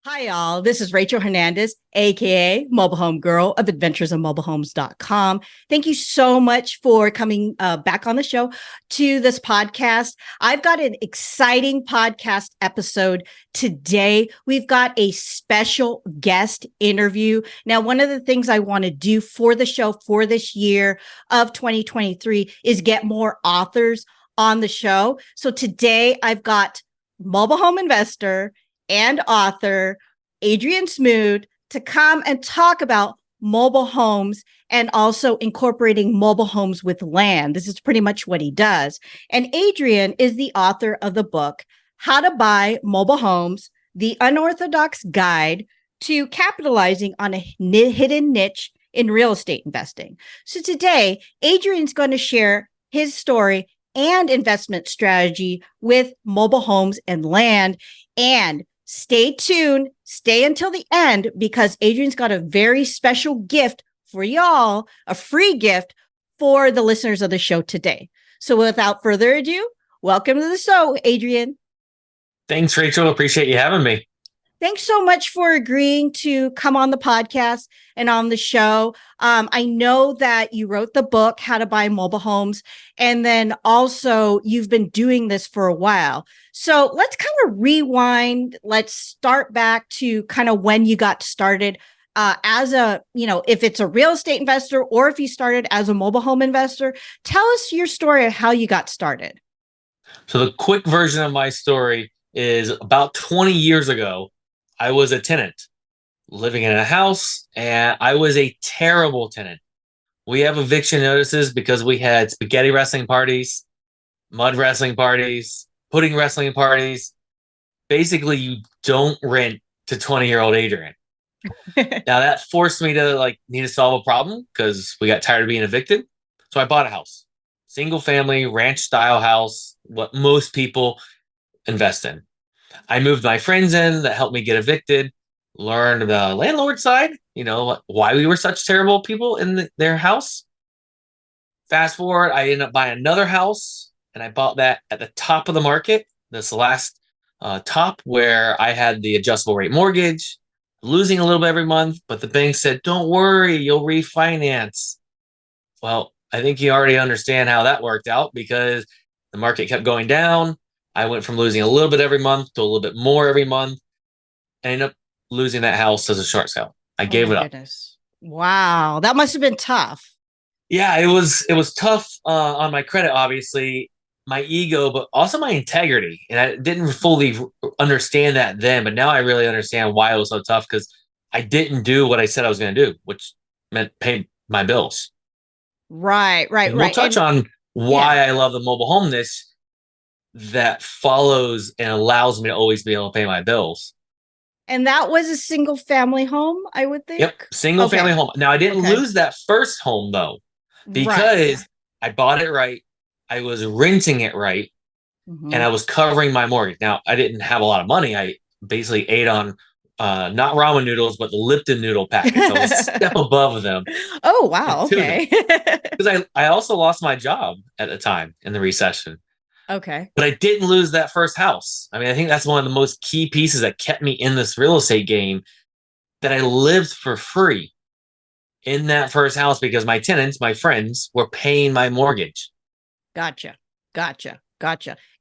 Hi, y'all. This is Rachel Hernandez, aka Mobile Home Girl of adventuresofmobilehomes.com. Thank you so much for coming back on the show to this podcast. I've got an exciting podcast episode today. We've got a special guest interview. Now, one of the things I want to do for the show for this year of 2023 is get more authors on the show. So today I've got mobile home investor and author Adrian Smoot to come and talk about mobile homes and also incorporating mobile homes with land. This is pretty much what he does. And Adrian is the author of the book, How to Buy Mobile Homes, The Unorthodox Guide to Capitalizing on a Hidden Niche in Real Estate Investing. So today, Adrian's going to share his story and investment strategy with mobile homes and land. And stay tuned, stay until the end, because Adrian's got a very special gift for y'all, a free gift for the listeners of the show today. So without further ado, welcome to the show, Adrian. Thanks, Rachel. Appreciate you having me. Thanks so much for agreeing to come on the podcast and on the show. I know that you wrote the book, How to Buy Mobile Homes, and then also you've been doing this for a while. So let's kind of rewind. Let's start back to kind of when you got started as a, if it's a real estate investor or if you started as a mobile home investor. Tell us your story of how you got started. So the quick version of my story is about 20 years ago, I was a tenant living in a house, and I was a terrible tenant. We have eviction notices because we had spaghetti wrestling parties, mud wrestling parties, pudding wrestling parties. Basically, you don't rent to 20-year-old Adrian. Now that forced me to need to solve a problem because we got tired of being evicted. So I bought a house, single family ranch style house, what most people invest in. I moved my friends in that helped me get evicted, learned the landlord side, why we were such terrible people in their house. Fast forward, I ended up buying another house, and I bought that at the top of the market, this last top where I had the adjustable rate mortgage, losing a little bit every month, but the bank said, don't worry, you'll refinance. Well, I think you already understand how that worked out because the market kept going down. I went from losing a little bit every month to a little bit more every month. I ended up losing that house as a short sale. I gave it up. Goodness. Wow. That must have been tough. Yeah, it was tough on my credit, obviously, my ego, but also my integrity. And I didn't fully understand that then, but now I really understand why it was so tough because I didn't do what I said I was going to do, which meant pay my bills. Right. And we'll touch on why I love the mobile home niche that follows and allows me to always be able to pay my bills. And that was a single family home, I would think? Yep, single family home. Now, I didn't lose that first home, though, because I bought it right. I was renting it right, and I was covering my mortgage. Now, I didn't have a lot of money. I basically ate on not ramen noodles, but the Lipton noodle packets. I was a step above them. Oh, wow. Okay. Because I also lost my job at the time in the recession. Okay. But I didn't lose that first house. I mean, I think that's one of the most key pieces that kept me in this real estate game, that I lived for free in that first house because my tenants, my friends, were paying my mortgage. Gotcha.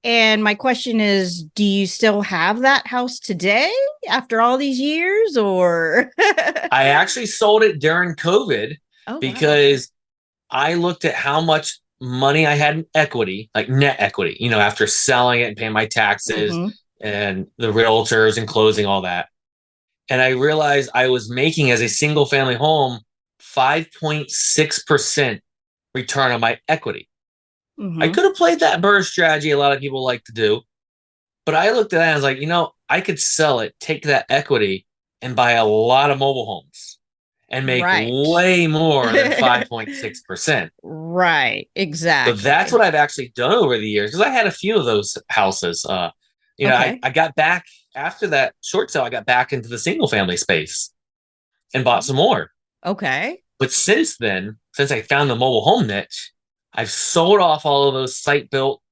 And my question is, do you still have that house today after all these years, or? I actually sold it during COVID because I looked at how much money I had in equity, like net equity, after selling it and paying my taxes and the realtors and closing all that. And I realized I was making, as a single family home, 5.6% return on my equity. I could have played that BRRRR strategy a lot of people like to do, but I looked at that and I was like, I could sell it, take that equity and buy a lot of mobile homes and make way more than 5.6%. Right. Exactly. So that's what I've actually done over the years, because I had a few of those houses. I got back after that short sale. I got back into the single family space and bought some more. Okay. But since then, since I found the mobile home niche, I've sold off all of those site-built,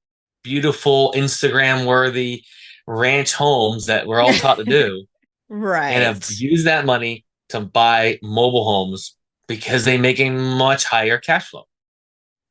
beautiful, Instagram-worthy ranch homes that we're all taught to do. and have Right. used that money to buy mobile homes because they make a much higher cash flow.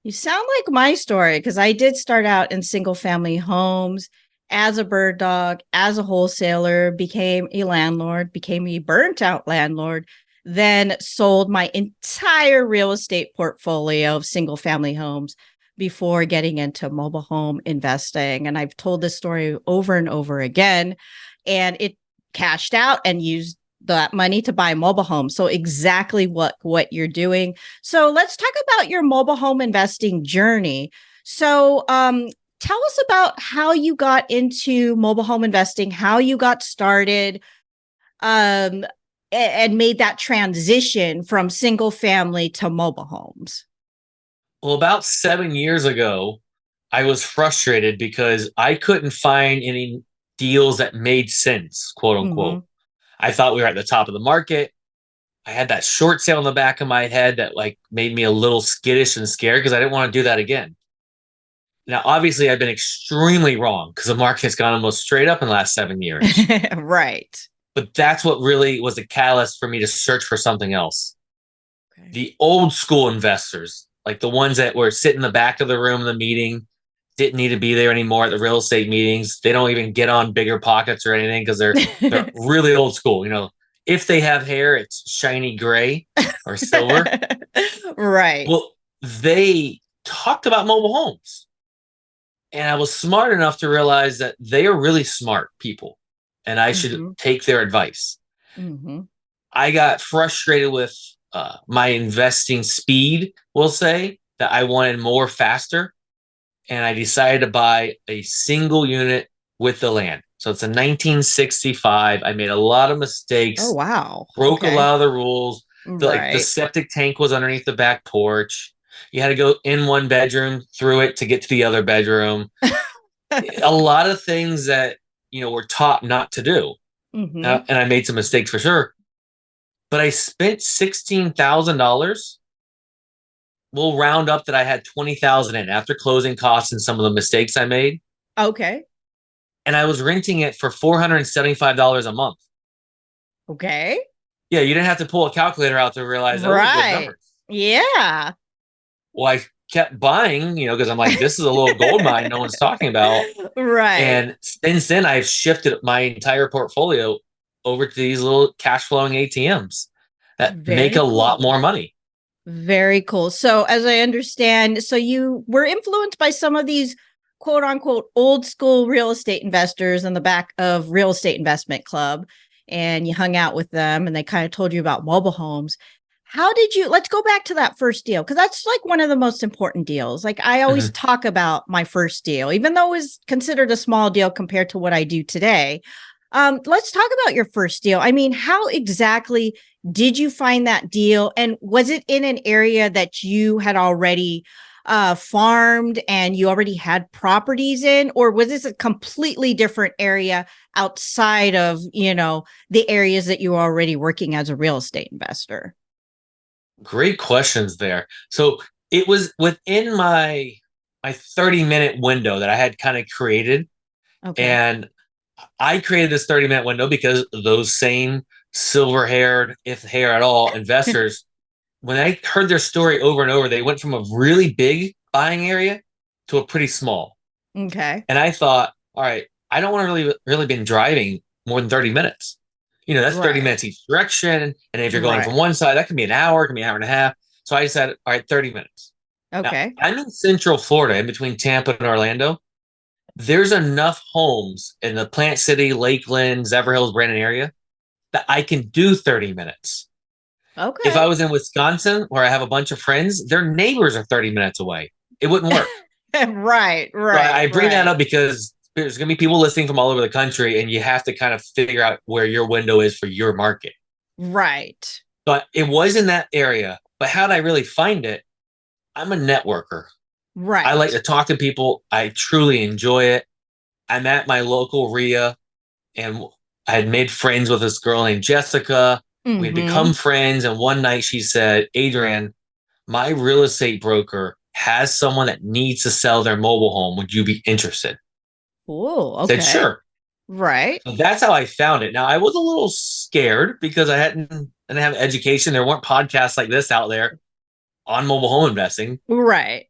You sound like my story because I did start out in single family homes as a bird dog, as a wholesaler, became a landlord, became a burnt out landlord, then sold my entire real estate portfolio of single family homes before getting into mobile home investing. And I've told this story over and over again. And it cashed out and used that money to buy mobile homes. So exactly what you're doing. So let's talk about your mobile home investing journey. So tell us about how you got into mobile home investing, how you got started, um, and made that transition from single family to mobile homes. Well, about 7 years ago, I was frustrated because I couldn't find any deals that made sense, quote Mm-hmm. unquote. I thought we were at the top of the market. I had that short sale in the back of my head that like made me a little skittish and scared because I didn't want to do that again. Now, obviously, I've been extremely wrong because the market's gone almost straight up in the last 7 years. Right. But that's what really was the catalyst for me to search for something else. Okay. The old school investors, like the ones that were sitting in the back of the room in the meeting, didn't need to be there anymore at the real estate meetings. They don't even get on Bigger Pockets or anything because they're really old school. If they have hair, it's shiny gray or silver. Right. Well, they talked about mobile homes. And I was smart enough to realize that they are really smart people and I should Mm-hmm. take their advice. Mm-hmm. I got frustrated with my investing speed, we'll say, that I wanted more faster. And I decided to buy a single unit with the land. So it's a 1965. I made a lot of Oh, mistakes, wow. broke a Okay. lot of the rules. The Right. septic tank was underneath the back porch. You had to go in one bedroom through it to get to the other bedroom. A lot of things that were taught not to do, Mm-hmm. and I made some mistakes for sure. But I spent $16,000. We'll round up that I had 20,000 in after closing costs and some of the mistakes I made, Okay. and I was renting it for $475 a month. Okay. Yeah, you didn't have to pull a calculator out to realize those are good Right. numbers. Yeah. Well, I kept buying, because I'm like, this is a little gold mine no one's talking about. Right. And since then, I've shifted my entire portfolio over to these little cash flowing ATMs that make a Very lot cool. more money. Very cool. So, as I understand, so you were influenced by some of these quote unquote old school real estate investors in the back of Real Estate Investment Club, and you hung out with them and they kind of told you about mobile homes. How did you, let's go back to that first deal because that's like one of the most important deals. Like, I always Mhm. talk about my first deal, even though it was considered a small deal compared to what I do today. Let's talk about your first deal. I mean, how exactly did you find that deal? And was it in an area that you had already farmed and you already had properties in? Or was this a completely different area outside of, the areas that you were already working as a real estate investor? Great questions there. So it was within my 30-minute window that I had kind of created. Okay. And I created this 30-minute window because those same silver haired, if hair at all, investors, when I heard their story over and over, they went from a really big buying area to a pretty small. Okay. And I thought, all right, I don't want to really been driving more than 30 minutes. That's 30 Right. minutes each direction. And if you're going from Right. one side, that can be an hour, it can be an hour and a half. So I said, all right, 30 minutes. Now, Okay. I'm in Central Florida, in between Tampa and Orlando. There's enough homes in the Plant City, Lakeland, Zephyrhills, Brandon area that I can do 30 minutes. If Okay. I was in Wisconsin, where I have a bunch of friends, their neighbors are 30 minutes away. It wouldn't work. Right. So Right. I bring that Right. up because there's going to be people listening from all over the country, and you have to kind of figure out where your window is for your market. Right. But it was in that area. But how did I really find it? I'm a networker. I like Right. to talk to people. I truly enjoy it. I'm at my local RIA, and I had made friends with this girl named Jessica. We had Mm-hmm. become friends. And one night she said, Adrian, my real estate broker has someone that needs to sell their mobile home. Would you be interested? Oh, I said, okay. sure. Right. So that's how I found it. Now I was a little scared because I didn't have education. There weren't podcasts like this out there on mobile home investing. Right.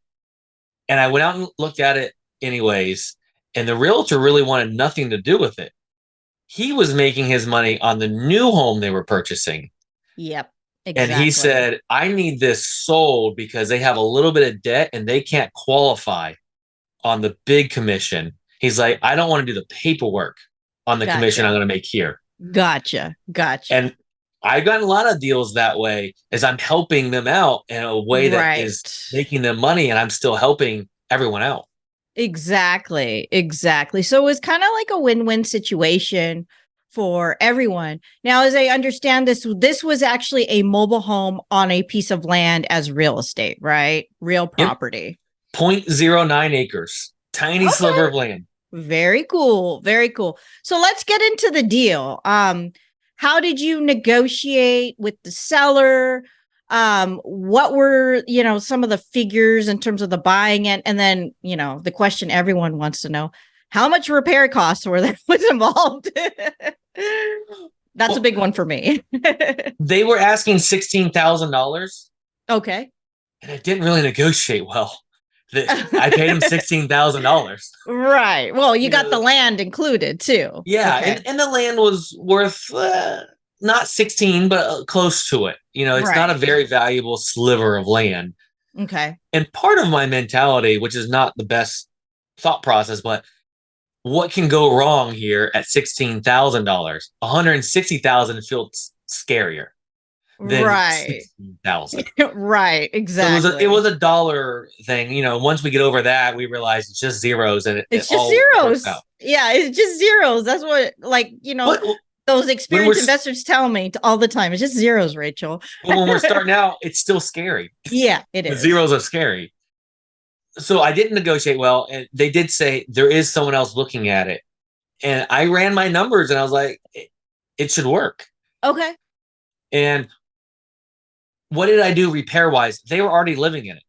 And I went out and looked at it anyways. And the realtor really wanted nothing to do with it. He was making his money on the new home they were purchasing. Yep. And he Exactly. said, I need this sold because they have a little bit of debt and they can't qualify on the big commission. He's like, I don't want to do the paperwork on the commission I'm Gotcha. going to make here. Gotcha. Gotcha. And I've gotten a lot of deals that way as I'm helping them out in a way that Right. is making them money and I'm still helping everyone out. Exactly. Exactly. So it was kind of like a win-win situation for everyone. Now, as I understand this, this was actually a mobile home on a piece of land as real estate, right? Real Yep. property. 0.09 acres, tiny Okay. sliver of land. Very cool. Very cool. So let's get into the deal. How did you negotiate with the seller? What were, some of the figures in terms of the buying it? And then, the question everyone wants to know, how much repair costs were there was involved? That's Well, a big one for me. they were asking $16,000 Okay. and I didn't really negotiate well. I paid him $16,000. Right. Well, you You got the know, land included too. yeah, Okay. and the land was worth not 16, but close to it. It's not a Right. very valuable sliver of land. Okay. And part of my mentality, which is not the best thought process, but what can go wrong here at $16,000? 160,000 feels scarier than Right. 16,000. Right. So it Exactly. was a dollar thing. Once we get over that, we realize it's just zeros and it It's just all works zeros. out. Yeah, it's just zeros. That's what, But those when we're experienced investors tell me all the time. It's just zeros, Rachel. but when we're starting out, it's still scary. Yeah, it The is. zeros are scary. So I didn't negotiate well, and they did say there is someone else looking at it. And I ran my numbers, and I was like, it should work. Okay. And what did I do repair wise? They were already living in it.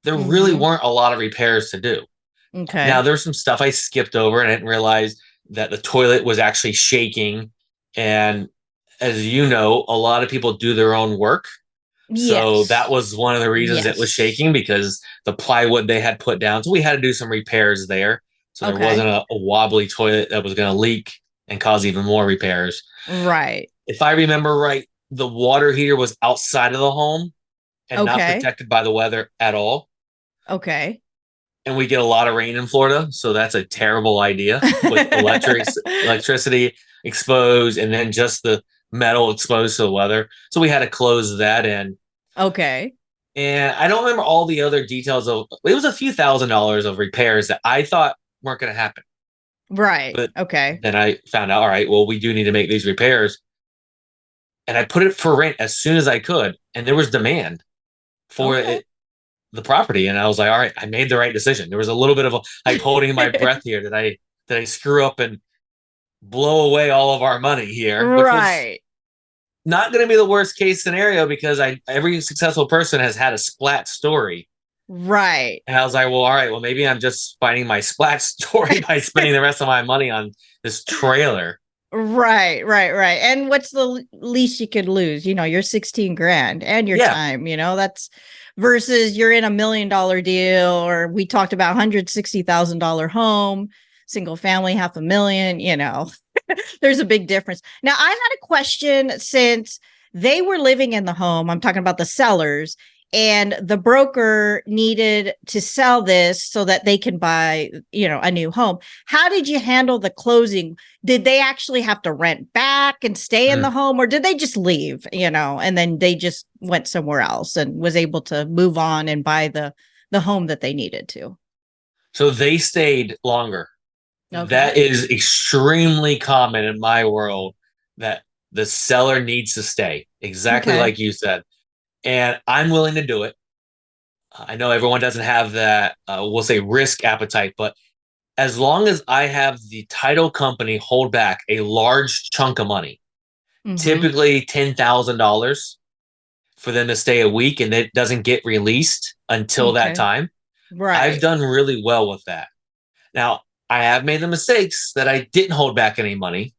There really Mm-hmm. weren't a lot of repairs to do. Now Okay. there's some stuff I skipped over and I didn't realize that the toilet was actually shaking. And as you know, a lot of people do their own work. So that Yes. was one of the reasons it was Yes. shaking because the plywood they had put down. So we had to do some repairs there. So there wasn't Okay. a wobbly toilet that was going to leak and cause even more repairs. Right. If I remember right, the water heater was outside of the home and not Okay. protected by the weather at all. Okay. And we get a lot of rain in Florida, so that's a terrible idea with electricity exposed and then just the metal exposed to the weather. So we had to close that in. Okay. And I don't remember all the other details of it was a few $1,000s of repairs that I thought weren't going to happen. Right. But Okay. then I found out, all right, well, we do need to make these repairs. And I put it for rent as soon as I could. And there was demand for Okay. it, the property. And I was like, all right, I made the right decision. There was a little bit of like holding my breath here. Did I screw up and blow away all of our money here, which was Right. not going to be the worst case scenario because every successful person has had a splat story. Right. And I was like, well, all right, well, maybe I'm just finding my splat story by spending the rest of my money on this trailer. Right, right, right. And what's the least you could lose? You're 16 grand and your Yeah. time, that's versus you're in $1 million deal, or we talked about $160,000 home, single family, 500,000, there's a big difference. Now, I had a question since they were living in the home. I'm talking about the sellers, and the broker needed to sell this so that they can buy, a new home. How did you handle the closing? Did they actually have to rent back and stay in the home, or did they just leave, and then they just went somewhere else and was able to move on and buy the home that they needed to? So they stayed longer. Okay. That is extremely common in my world that the seller needs to stay, exactly Okay. like you said. And I'm willing to do it. I know everyone doesn't have that, we'll say, risk appetite, but as long as I have the title company hold back a large chunk of money, Mm-hmm. typically $10,000 for them to stay a week and it doesn't get released until that Okay. time, I've Right. done really well with that. Now, I have made the mistakes that I didn't hold back any money,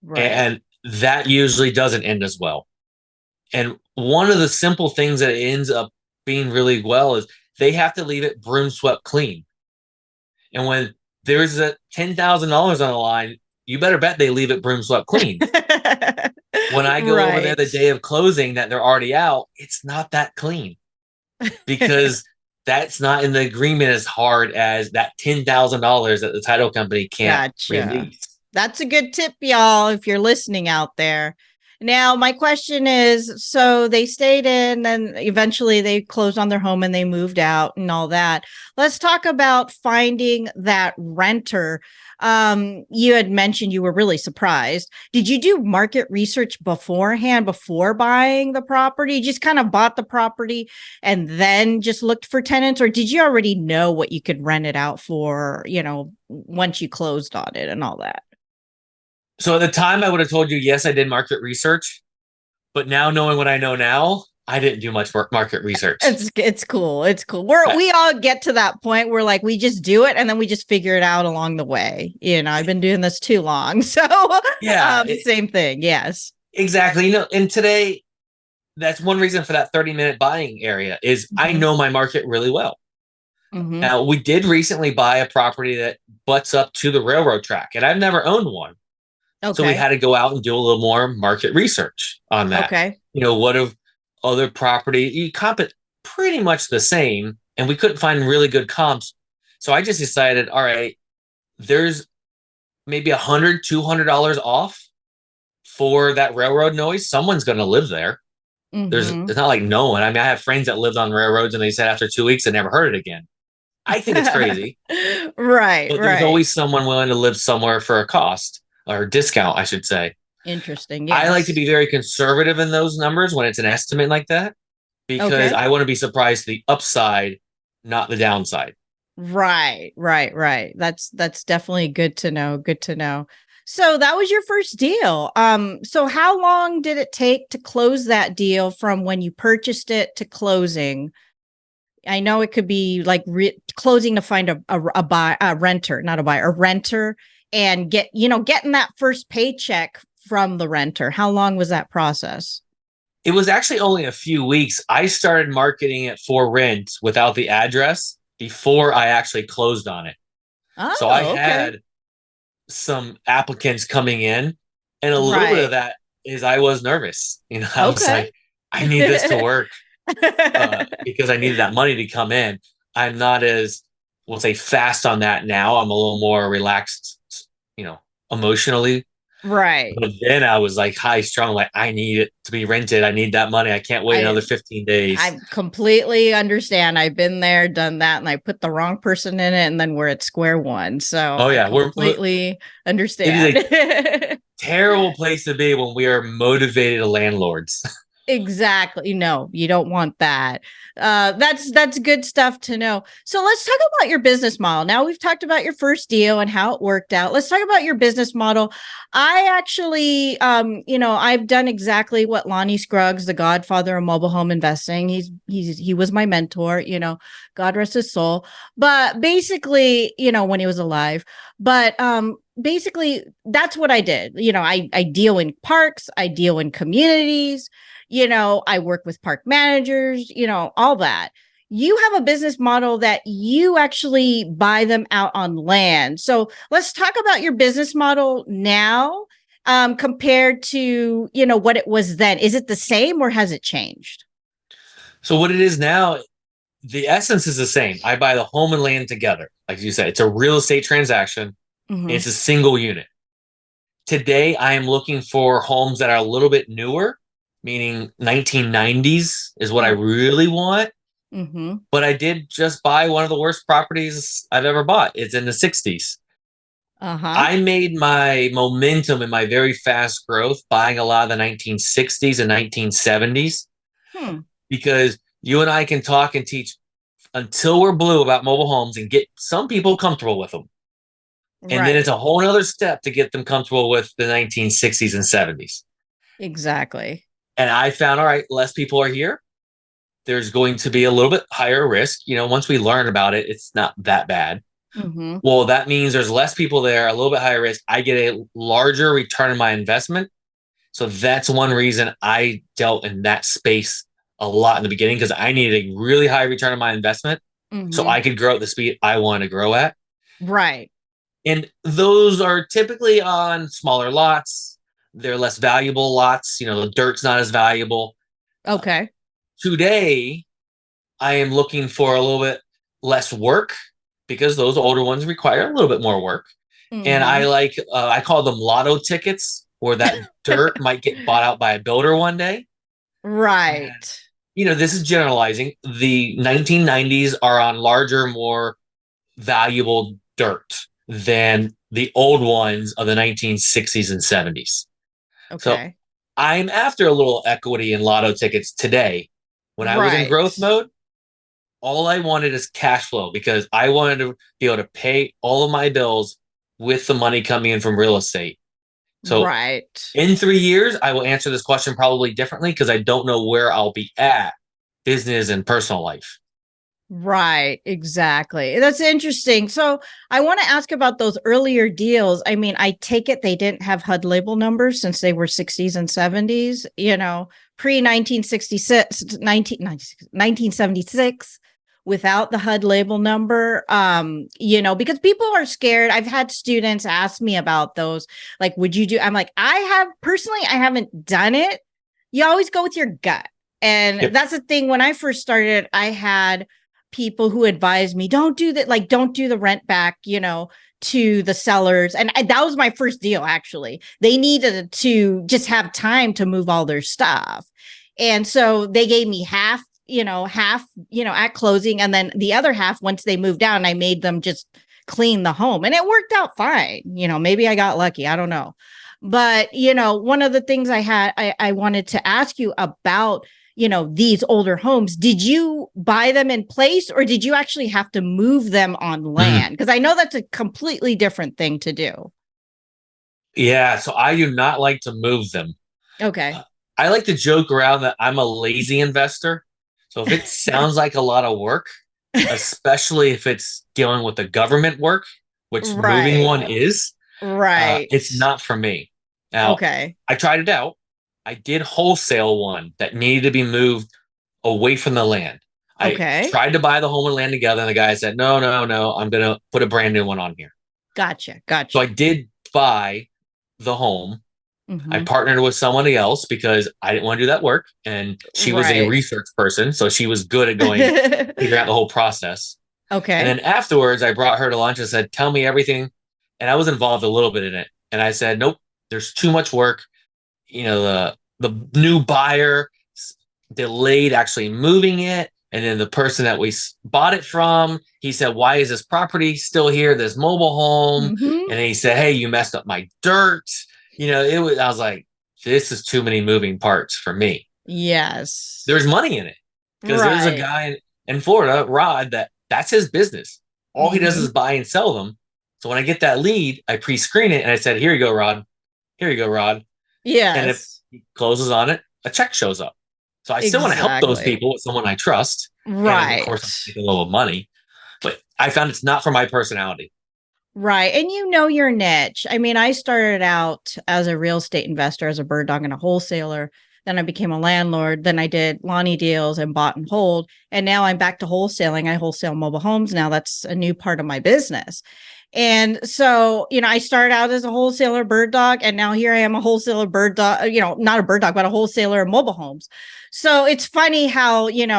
Right. and that usually doesn't end as well. And one of the simple things that ends up being really well is they have to leave it broom swept clean. And when there's a $10,000 on the line, you better bet they leave it broom swept clean. When I go over there Right. the day of closing that they're already out, it's not that clean because that's not in the agreement as hard as that $10,000 that the title company can't Gotcha. release. That's a good tip, y'all, if you're listening out there. Now, my question is, so they stayed in and eventually they closed on their home and they moved out and all that. Let's talk about finding that renter. You had mentioned you were really surprised. Did you do market research beforehand before buying the property? You just kind of bought the property and then just looked for tenants, or did you already know what you could rent it out for, once you closed on it and all that? So at the time, I would have told you, yes, I did market research. But now, knowing what I know now, I didn't do much market research. It's cool. It's cool. We all get to that point where like we just do it and then we just figure it out along the way. I've been doing this too long. So Yeah, same thing. Yes. exactly. And today, that's one reason for that 30-minute buying area is I Mm-hmm. know my market really well. Mm-hmm. Now, we did recently buy a property that butts up to the railroad track, and I've never owned one. So we Okay. had to go out and do a little more market research on that. Okay. What of other property, you comp it pretty much the same, and we couldn't find really good comps. So I just decided, all right, there's maybe $100, $200 off for that railroad noise. Someone's going to live there. Mm-hmm. It's not like no one. I mean, I have friends that lived on railroads and they said after 2 weeks they never heard it again. I think it's crazy, Right. but there's Right. always someone willing to live somewhere for a cost or discount, I should say. Interesting. I like to Yes. be very conservative in those numbers when it's an estimate like that because Okay. I want to be surprised to the upside, not the downside. Right, right, right. That's definitely good to know. Good to know. So that was your first deal. So how long did it take to close that deal from when you purchased it to closing? I know it could be like closing to find a renter, not a buyer, a renter, and getting that first paycheck from the renter. How long was that process? It was actually only a few weeks. I started marketing it for rent without the address before I actually closed on it. So I Oh, okay. had some applicants coming in, and a little bit of Right. that is I was nervous. I was Okay. like, I need this to work because I needed that money to come in. I'm not as, we'll say, fast on that now. I'm a little more relaxed, you know, emotionally. Right. But then I was like high strung, like I need it to be rented. I need that money. I can't wait I another 15 days. I completely understand. I've been there, done that, and I put the wrong person in it, and then we're at square one. So Oh I yeah, completely it is a understand. terrible place to be when we are motivated landlords. Exactly. No, you don't want that. That's good stuff to know. So let's talk about your business model. Now we've talked about your first deal and how it worked out. Let's talk about your business model. I actually, I've done exactly what Lonnie Scruggs, the godfather of mobile home investing. He was my mentor. God rest his soul. But basically, when he was alive. But basically, that's what I did. I deal in parks. I deal in communities. I work with park managers, all that. You have a business model that you actually buy them out on land. So let's talk about your business model now, compared to, what it was then. Is it the same or has it changed? So what it is now, the essence is the same. I buy the home and land together. Like you said, it's a real estate transaction. Mm-hmm. It's a single unit. Today, I am looking for homes that are a little bit newer, meaning 1990s is what I really want. Mm-hmm. But I did just buy one of the worst properties I've ever bought. It's in the 60s. Uh-huh. I made my momentum in my very fast growth buying a lot of the 1960s and 1970s Hmm. because you and I can talk and teach until we're blue about mobile homes and get some people comfortable with them. And then it's Right. a whole other step to get them comfortable with the 1960s and 70s. Exactly. And I found, all right, less people are here. There's going to be a little bit higher risk. Once we learn about it, it's not that bad. Mm-hmm. Well, that means there's less people there, a little bit higher risk. I get a larger return on my investment. So that's one reason I dealt in that space a lot in the beginning because I needed a really high return on my investment so Mm-hmm. I could grow at the speed I want to grow at. Right. And those are typically on smaller lots. They're less valuable lots. The dirt's not as valuable. Okay. Today, I am looking for a little bit less work because those older ones require a little bit more work. And Mm-hmm. I call them lotto tickets, where that dirt might get bought out by a builder one day. And, Right. this is generalizing. The 1990s are on larger, more valuable dirt than the old ones of the 1960s and 70s. So Okay. I'm after a little equity in lotto tickets today. When I was in Right. growth mode, all I wanted is cash flow because I wanted to be able to pay all of my bills with the money coming in from real estate. So Right. in 3 years, I will answer this question probably differently because I don't know where I'll be at business and personal life. Right, exactly. That's interesting. So I want to ask about those earlier deals. I mean, I take it they didn't have HUD label numbers since they were 60s and 70s, pre 1966, 1976 without the HUD label number. Because people are scared. I've had students ask me about those. Like, would you do? I'm like, I haven't done it. You always go with your gut. And Yep. that's the thing. When I first started, I had people who advised me don't do that, like don't do the rent back, to the sellers. And that was my first deal. Actually, they needed to just have time to move all their stuff, and so they gave me half, at closing, and then the other half once they moved out, and I made them just clean the home, and it worked out fine. Maybe I got lucky, I don't know. But one of the things I wanted to ask you about, these older homes, did you buy them in place or did you actually have to move them on Mm. land? Because I know that's a completely different thing to do. Yeah. So I do not like to move them. Okay. Uh, I like to joke around that I'm a lazy investor. So if it sounds like a lot of work, especially if it's dealing with the government work, which moving Right. one is, Right. it's not for me. Now, Okay. I tried it out. I did wholesale one that needed to be moved away from the land. I Okay. tried to buy the home and land together, and the guy said, no, no, no, I'm going to put a brand new one on here. Gotcha. So I Gotcha. did buy the home. I Mm-hmm. partnered with somebody else because I didn't want to do that work. And she was a Right. research person. So she was good at figuring out the whole process. And Okay. then afterwards, I brought her to lunch and said, tell me everything. And I was involved a little bit in it. And I said, nope, there's too much work. The new buyer delayed actually moving it. And then the person that we bought it from, he said, why is this property still here? This mobile home. Mm-hmm. And then he said, hey, you messed up my dirt. I was like, this is too many moving parts for me. Yes. There's money in it because there's a Right. guy in Florida, Rod, that's his business. All he does Mm-hmm. is buy and sell them. So when I get that lead, I pre-screen it and I said, here you go, Rod. Here you go, Rod. And if Yes. he closes on it, a check shows up. So I still want to help those Exactly. people with someone I trust. And of course, Right. I'm making a little money. But I found it's not for my personality. Right. And you know your niche. I mean, I started out as a real estate investor, as a bird dog and a wholesaler. Then I became a landlord. Then I did Lonnie deals and bought and hold. And now I'm back to wholesaling. I wholesale mobile homes now. That's a new part of my business. And so, I started out as a wholesaler bird dog, and now here I am a wholesaler bird dog, not a bird dog, but a wholesaler of mobile homes. So it's funny how, you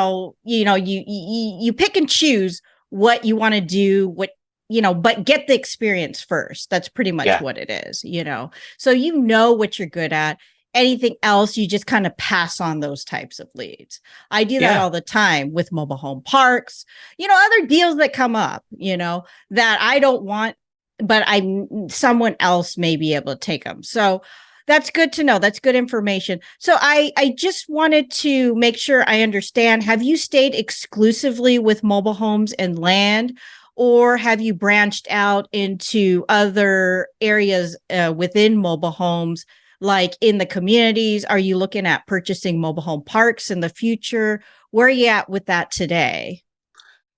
pick and choose what you want to do, but get the experience first. That's pretty much Yeah. what it is, So what you're good at. Anything else, you just kind of pass on those types of leads. I do that Yeah. all the time with mobile home parks, other deals that come up, that I don't want, but someone else may be able to take them. So that's good to know. That's good information. So I just wanted to make sure I understand. Have you stayed exclusively with mobile homes and land, or have you branched out into other areas within mobile homes, like in the communities? Are you looking at purchasing mobile home parks in the future? Where are you at with that today?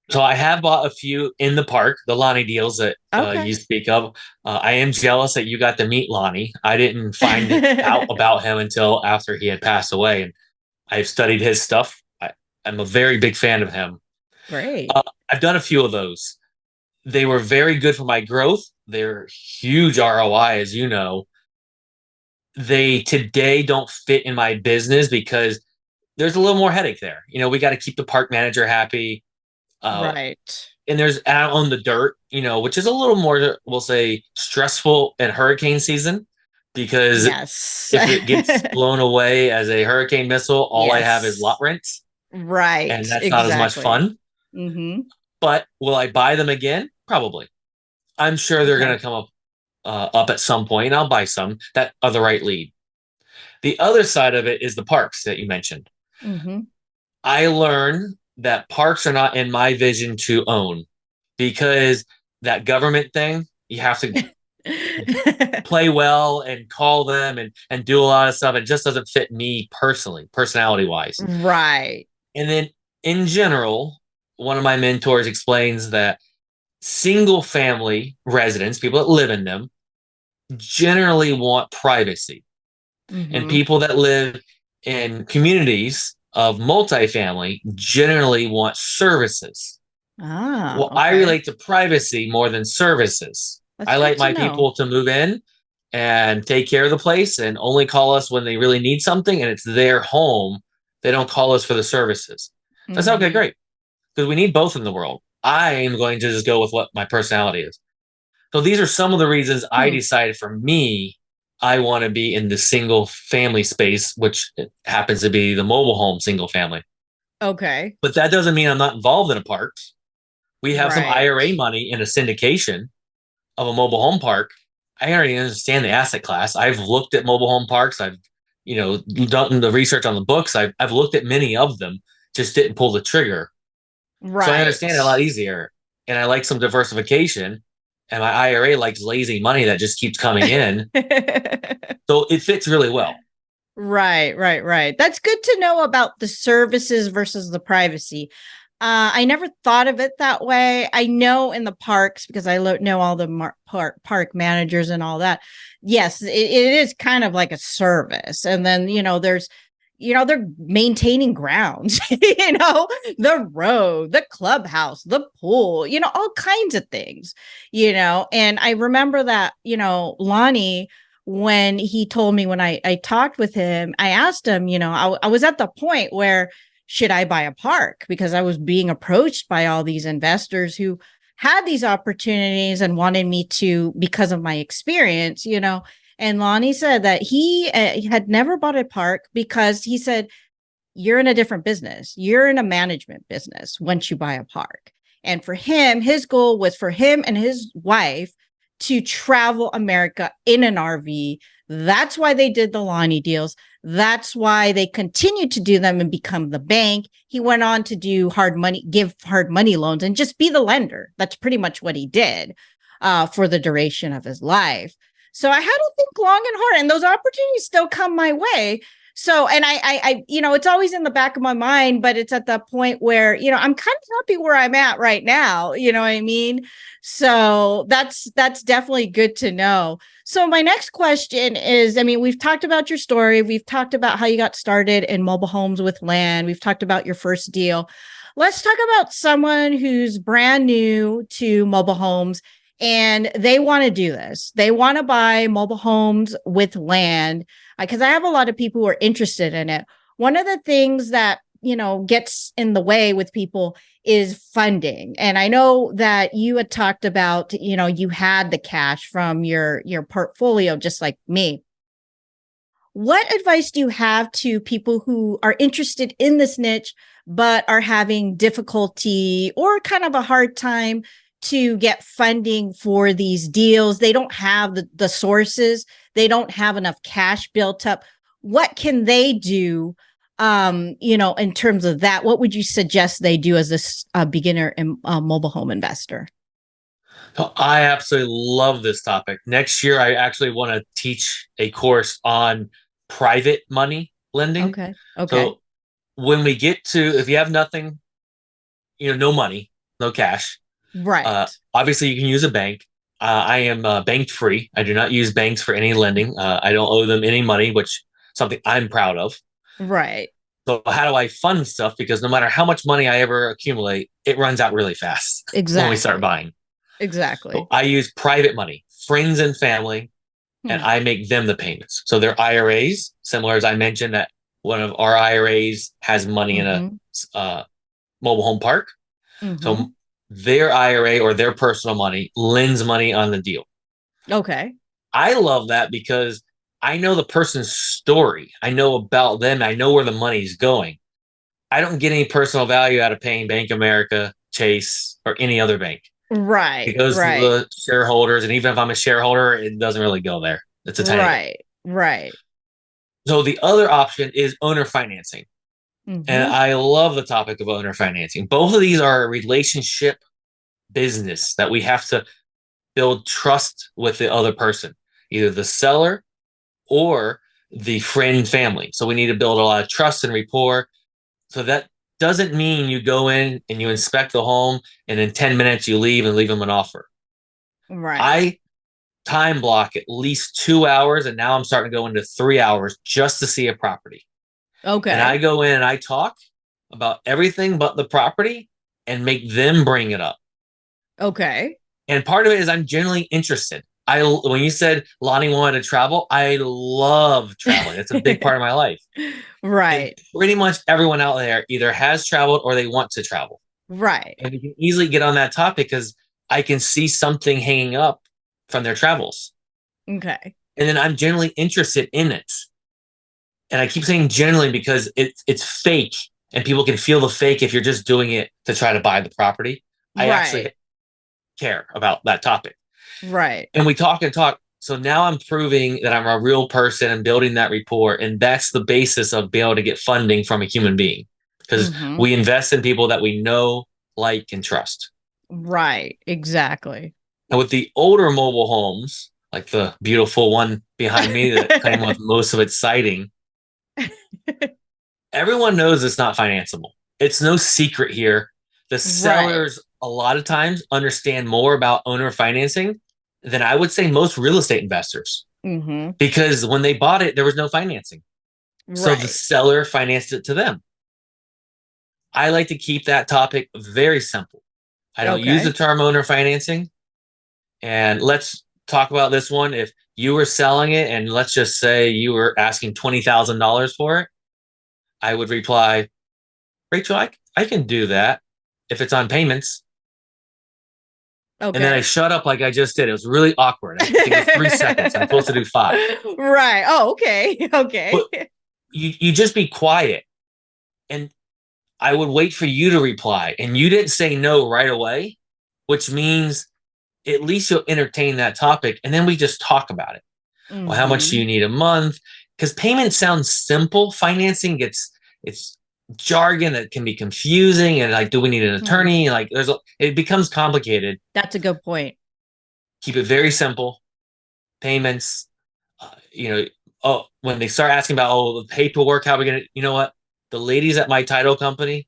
So I have bought a few in the park, the Lonnie deals that Okay. you speak of. I am jealous that you got to meet Lonnie. I didn't find out about him until after he had passed away, and I've studied his stuff. I'm a very big fan of him. Great. I've done a few of those. They were very good for my growth. They're huge ROI, as you know. They today don't fit in my business because there's a little more headache there. We got to keep the park manager happy. Uh, Right. and there's out on the dirt, which is a little more, we'll say, stressful in hurricane season because Yes. if it gets blown away as a hurricane missile, all I have is lot Yes. rent, and Right. that's not as much Exactly. fun. Mm-hmm. But will I buy them again? Probably. I'm sure they're Okay. going to come up at some point, and I'll buy some that are the right lead. The other side of it is the parks that you mentioned. Mm-hmm. I learned that parks are not in my vision to own because that government thing, you have to play well and call them and do a lot of stuff. It just doesn't fit me personally, personality wise. Right. And then in general, one of my mentors explains that single family residents, people that live in them, generally want privacy. And Mm-hmm. people that live in communities of multifamily generally want services. Ah, Well, I okay. relate to privacy more than services. That's I good like to my know. people to move in and take care of the place and only call us when they really need something and it's their home. They don't call us for the services. That's okay, Mm-hmm. great. Because we need both in the world. I am going to just go with what my personality is. So these are some of the reasons I Hmm. decided for me, I want to be in the single family space, which happens to be the mobile home single family. Okay. But that doesn't mean I'm not involved in a park. We have some Right. IRA money in a syndication of a mobile home park. I already understand the asset class. I've looked at mobile home parks. I've, done the research on the books. I've looked at many of them, just didn't pull the trigger. So I understand it a lot Right. easier. And I like some diversification. And my IRA likes lazy money that just keeps coming in. So it fits really well. Right, right, right. That's good to know about the services versus the privacy. I never thought of it that way. I know in the parks because know all the park managers and all that. Yes, it is kind of like a service. And then, they're maintaining grounds, the road, the clubhouse, the pool, all kinds of things, And I remember that, Lonnie, when he told me when I talked with him, I asked him, I was at the point where should I buy a park because I was being approached by all these investors who had these opportunities and wanted me to because of my experience, And Lonnie said that he had never bought a park because he said, you're in a different business. You're in a management business once you buy a park. And for him, his goal was for him and his wife to travel America in an RV. That's why they did the Lonnie deals. That's why they continued to do them and become the bank. He went on to do give hard money loans and just be the lender. That's pretty much what he did for the duration of his life. So I had to think long and hard, and those opportunities still come my way. So, and it's always in the back of my mind, but it's at the point where, I'm kind of happy where I'm at right now. You know what I mean? So that's definitely good to know. So my next question is, I mean, we've talked about your story. We've talked about how you got started in mobile homes with land. We've talked about your first deal. Let's talk about someone who's brand new to mobile homes and they want to do this. They want to buy mobile homes with land because I have a lot of people who are interested in it. One of the things that gets in the way with people is funding. And I know that you had talked about, you had the cash from your portfolio just like me. What advice do you have to people who are interested in this niche but are having difficulty or kind of a hard time to get funding for these deals? They don't have the sources, they don't have enough cash built up. What can they do? In terms of that, what would you suggest they do as a beginner mobile home investor? So I absolutely love this topic. Next year, I actually want to teach a course on private money lending. Okay. Okay. So when we get to, if you have nothing, no money, no cash. Right. Obviously, you can use a bank. I am bank free. I do not use banks for any lending. I don't owe them any money, which is something I'm proud of. Right. So how do I fund stuff? Because no matter how much money I ever accumulate, it runs out really fast when we start Exactly. buying. So Exactly. I use private money, friends and family, and Hmm. I make them the payments. So they're IRAs, similar as I mentioned that one of our IRAs has money in a Mm-hmm. uh, mobile home park. Mm-hmm. So their IRA or their personal money lends money on the deal. Okay. I love that because I know the person's story. I know about them. I know where the money's going. I don't get any personal value out of paying Bank of America, Chase, or any other bank. It Right. goes to Right. the shareholders. And even if I'm a shareholder, it doesn't really go there. It's a tiny bit. Right. Right. So the other option is owner financing. And Mm-hmm. I love the topic of owner financing. Both of these are a relationship business that we have to build trust with the other person, either the seller or the friend family. So we need to build a lot of trust and rapport. So that doesn't mean you go in and you inspect the home and in 10 minutes you leave and leave them an offer. Right. I time block at least 2 hours, and now I'm starting to go into 3 hours just to see a property. And I Okay. go in and I talk about everything but the property and make them bring it up. Okay. And part of it is I'm generally interested. When you said Lonnie wanted to travel, I love traveling. It's a big part of my life. And Right. pretty much everyone out there either has traveled or they want to travel. Right. And we can easily get on that topic because I can see something hanging up from their travels. Okay. And then I'm generally interested in it. And I keep saying generally because it's fake and people can feel the fake if you're just doing it to try to buy the property. I Right. actually care about that topic. Right. And we talk and talk. So now I'm proving that I'm a real person and building that rapport. And that's the basis of being able to get funding from a human being because Mm-hmm. we invest in people that we know, like, and trust. Right. Exactly. And with the older mobile homes, like the beautiful one behind me that came with most of its siding, everyone knows it's not financeable. It's no secret here. The Right. sellers, a lot of times, understand more about owner financing than I would say most real estate investors Mm-hmm. because when they bought it, there was no financing. So the Right. seller financed it to them. I like to keep that topic very simple. I don't use the Okay. term owner financing. And let's talk about this one. If you were selling it and let's just say you were asking $20,000 for it, I would reply, Rachel, I can do that if it's on payments. And then I Okay. shut up like I just did. It was really awkward. I think it was 3 seconds. I'm supposed to do 5. Right. Oh, okay. Okay. But you just be quiet. And I would wait for you to reply. And you didn't say no right away, which means at least you'll entertain that topic. And then we just talk about it. Well, how much do Mm-hmm. you need a month? Because payment sounds simple. Financing gets it's jargon that can be confusing. And like, do we need an Hmm. attorney? Like, it becomes complicated. That's a good point. Keep it very simple. Payments, you know, oh, when they start asking about, oh, the paperwork, how are we going to, you know what? The ladies at my title company,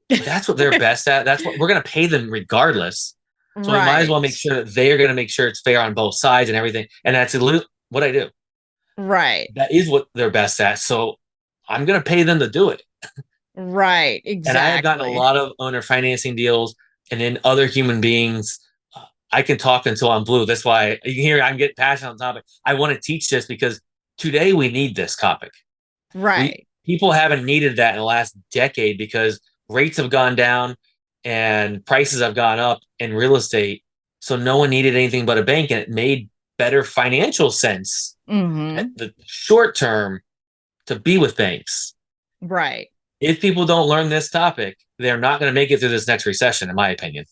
that's what they're best at. That's what we're going to pay them regardless. So we might as well Right. make sure that they're going to make sure it's fair on both sides and everything. And that's what I do. Right. That is what they're best at. So I'm going to pay them to do it. Right. And I have gotten a Exactly. lot of owner financing deals and then other human beings. I can talk until I'm blue. That's why you can hear I'm getting passionate on the topic. I want to teach this because today we need this topic. Right. People haven't needed that in the last decade because rates have gone down and prices have gone up in real estate. So no one needed anything but a bank, and it made better financial sense at Mm-hmm. the short term to be with banks. Right. If people don't learn this topic, they're not going to make it through this next recession, in my opinion.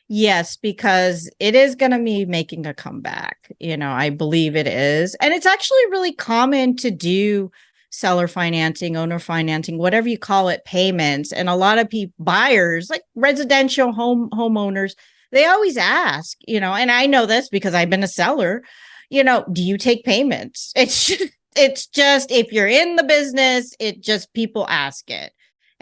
Yes, because it is going to be making a comeback. I believe it is. And it's actually really common to do seller financing, owner financing, whatever you call it, payments. And a lot of people, buyers, like residential homeowners, they always ask, and I know this because I've been a seller, do you take payments? It's just if you're in the business, it just people ask it.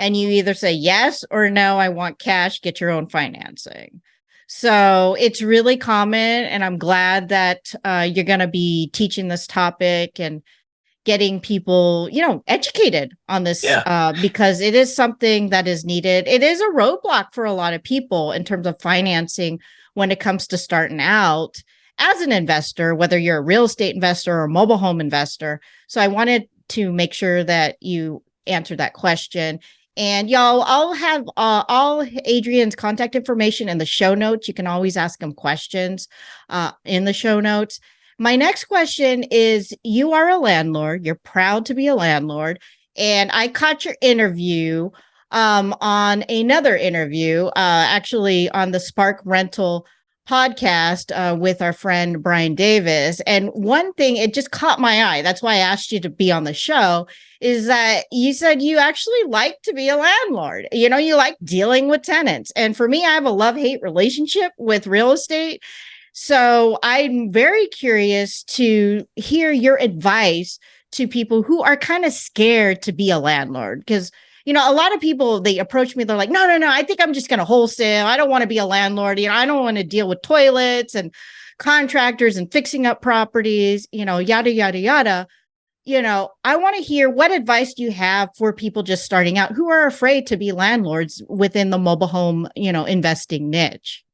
and you either say yes or no, I want cash, get your own financing. So it's really common, and I'm glad that you're going to be teaching this topic and getting people, educated on this, Yeah. because it is something that is needed. It is a roadblock for a lot of people in terms of financing when it comes to starting out as an investor, whether you're a real estate investor or a mobile home investor. So I wanted to make sure that you answered that question. And y'all, I'll have all Adrian's contact information in the show notes. You can always ask him questions in the show notes. My next question is, you are a landlord. You're proud to be a landlord. And I caught your interview on another interview, actually on the Spark Rental podcast with our friend Brian Davis. And one thing, it just caught my eye. That's why I asked you to be on the show, is that you said you actually like to be a landlord. You like dealing with tenants. And for me, I have a love-hate relationship with real estate. So I'm very curious to hear your advice to people who are kind of scared to be a landlord. Because, a lot of people, they approach me, they're like, no, I think I'm just going to wholesale. I don't want to be a landlord. I don't want to deal with toilets and contractors and fixing up properties, yada, yada, yada. I want to hear, what advice do you have for people just starting out who are afraid to be landlords within the mobile home, investing niche?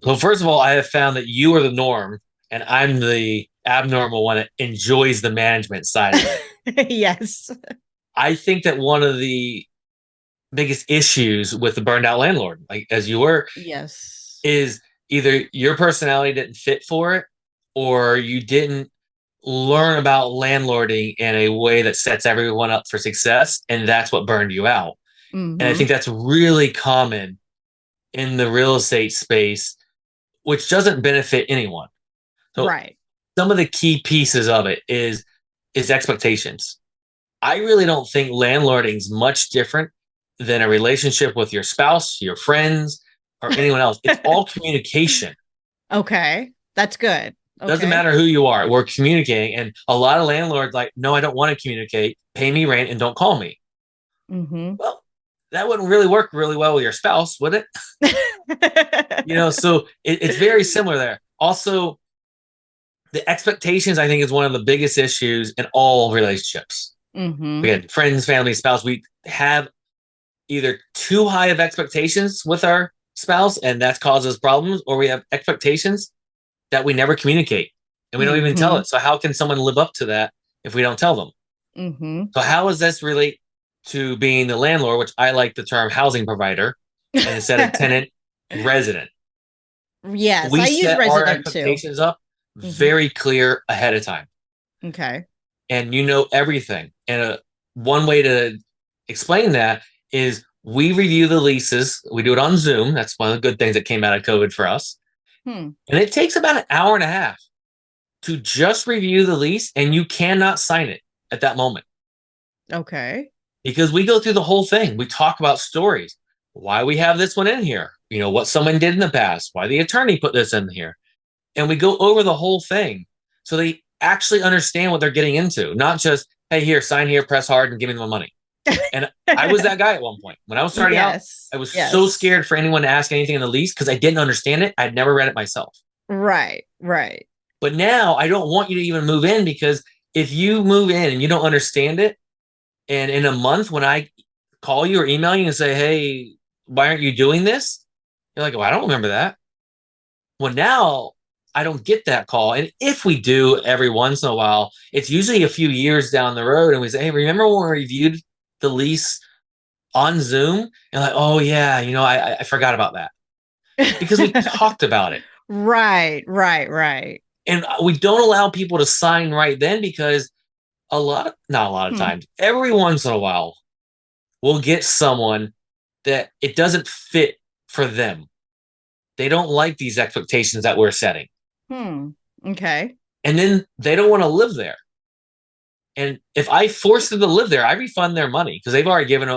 So first of all, I have found that you are the norm and I'm the abnormal one that enjoys the management side of it. Yes. I think that one of the biggest issues with the burned out landlord, like as you were, Yes, is either your personality didn't fit for it or you didn't learn about landlording in a way that sets everyone up for success. And that's what burned you out. And I think that's really common in the real estate space, which doesn't benefit anyone. So right. some of the key pieces of it is expectations. I really don't think landlording is much different than a relationship with your spouse, your friends, or anyone else. It's all communication. Okay, that's good. Doesn't matter who you are. We're communicating. And a lot of landlords like, no, I don't want to communicate. Pay me rent and don't call me. Well, that wouldn't really work really well with your spouse, would it? So it's very similar there. Also, the expectations, I think, is one of the biggest issues in all relationships. Again, friends, family, spouse, we have either too high of expectations with our spouse, and that causes problems, or we have expectations that we never communicate and we don't even tell it. So how can someone live up to that if we don't tell them? So how does this relate to being the landlord, which I like the term housing provider, and instead of tenant, resident? Yes, we I use set resident our expectations too. up very clear ahead of time. Okay. And everything. And one way to explain that is we review the leases. We do it on Zoom. That's one of the good things that came out of COVID for us. And it takes about an hour and a half to just review the lease, and you cannot sign it at that moment. Okay. Because we go through the whole thing. We talk about stories, why we have this one in here, what someone did in the past, why the attorney put this in here. And we go over the whole thing so they actually understand what they're getting into, not just, hey, here, sign here, press hard, and give me my money. And I was that guy at one point. When I was starting out, I was so scared for anyone to ask anything in the lease because I didn't understand it. I'd never read it myself. Right. But now I don't want you to even move in, because if you move in and you don't understand it, and in a month when I call you or email you and say, hey, why aren't you doing this? You're like, well, I don't remember that. Well, now I don't get that call. And if we do every once in a while, it's usually a few years down the road. And we say, hey, remember when we reviewed the lease on Zoom? And like, oh, yeah, I forgot about that. Because we talked about it. Right. And we don't allow people to sign right then, because not a lot of times, every once in a while, we'll get someone that it doesn't fit for them. They don't like these expectations that we're setting. Okay. And then they don't want to live there. And if I force them to live there, I refund their money, because they've already given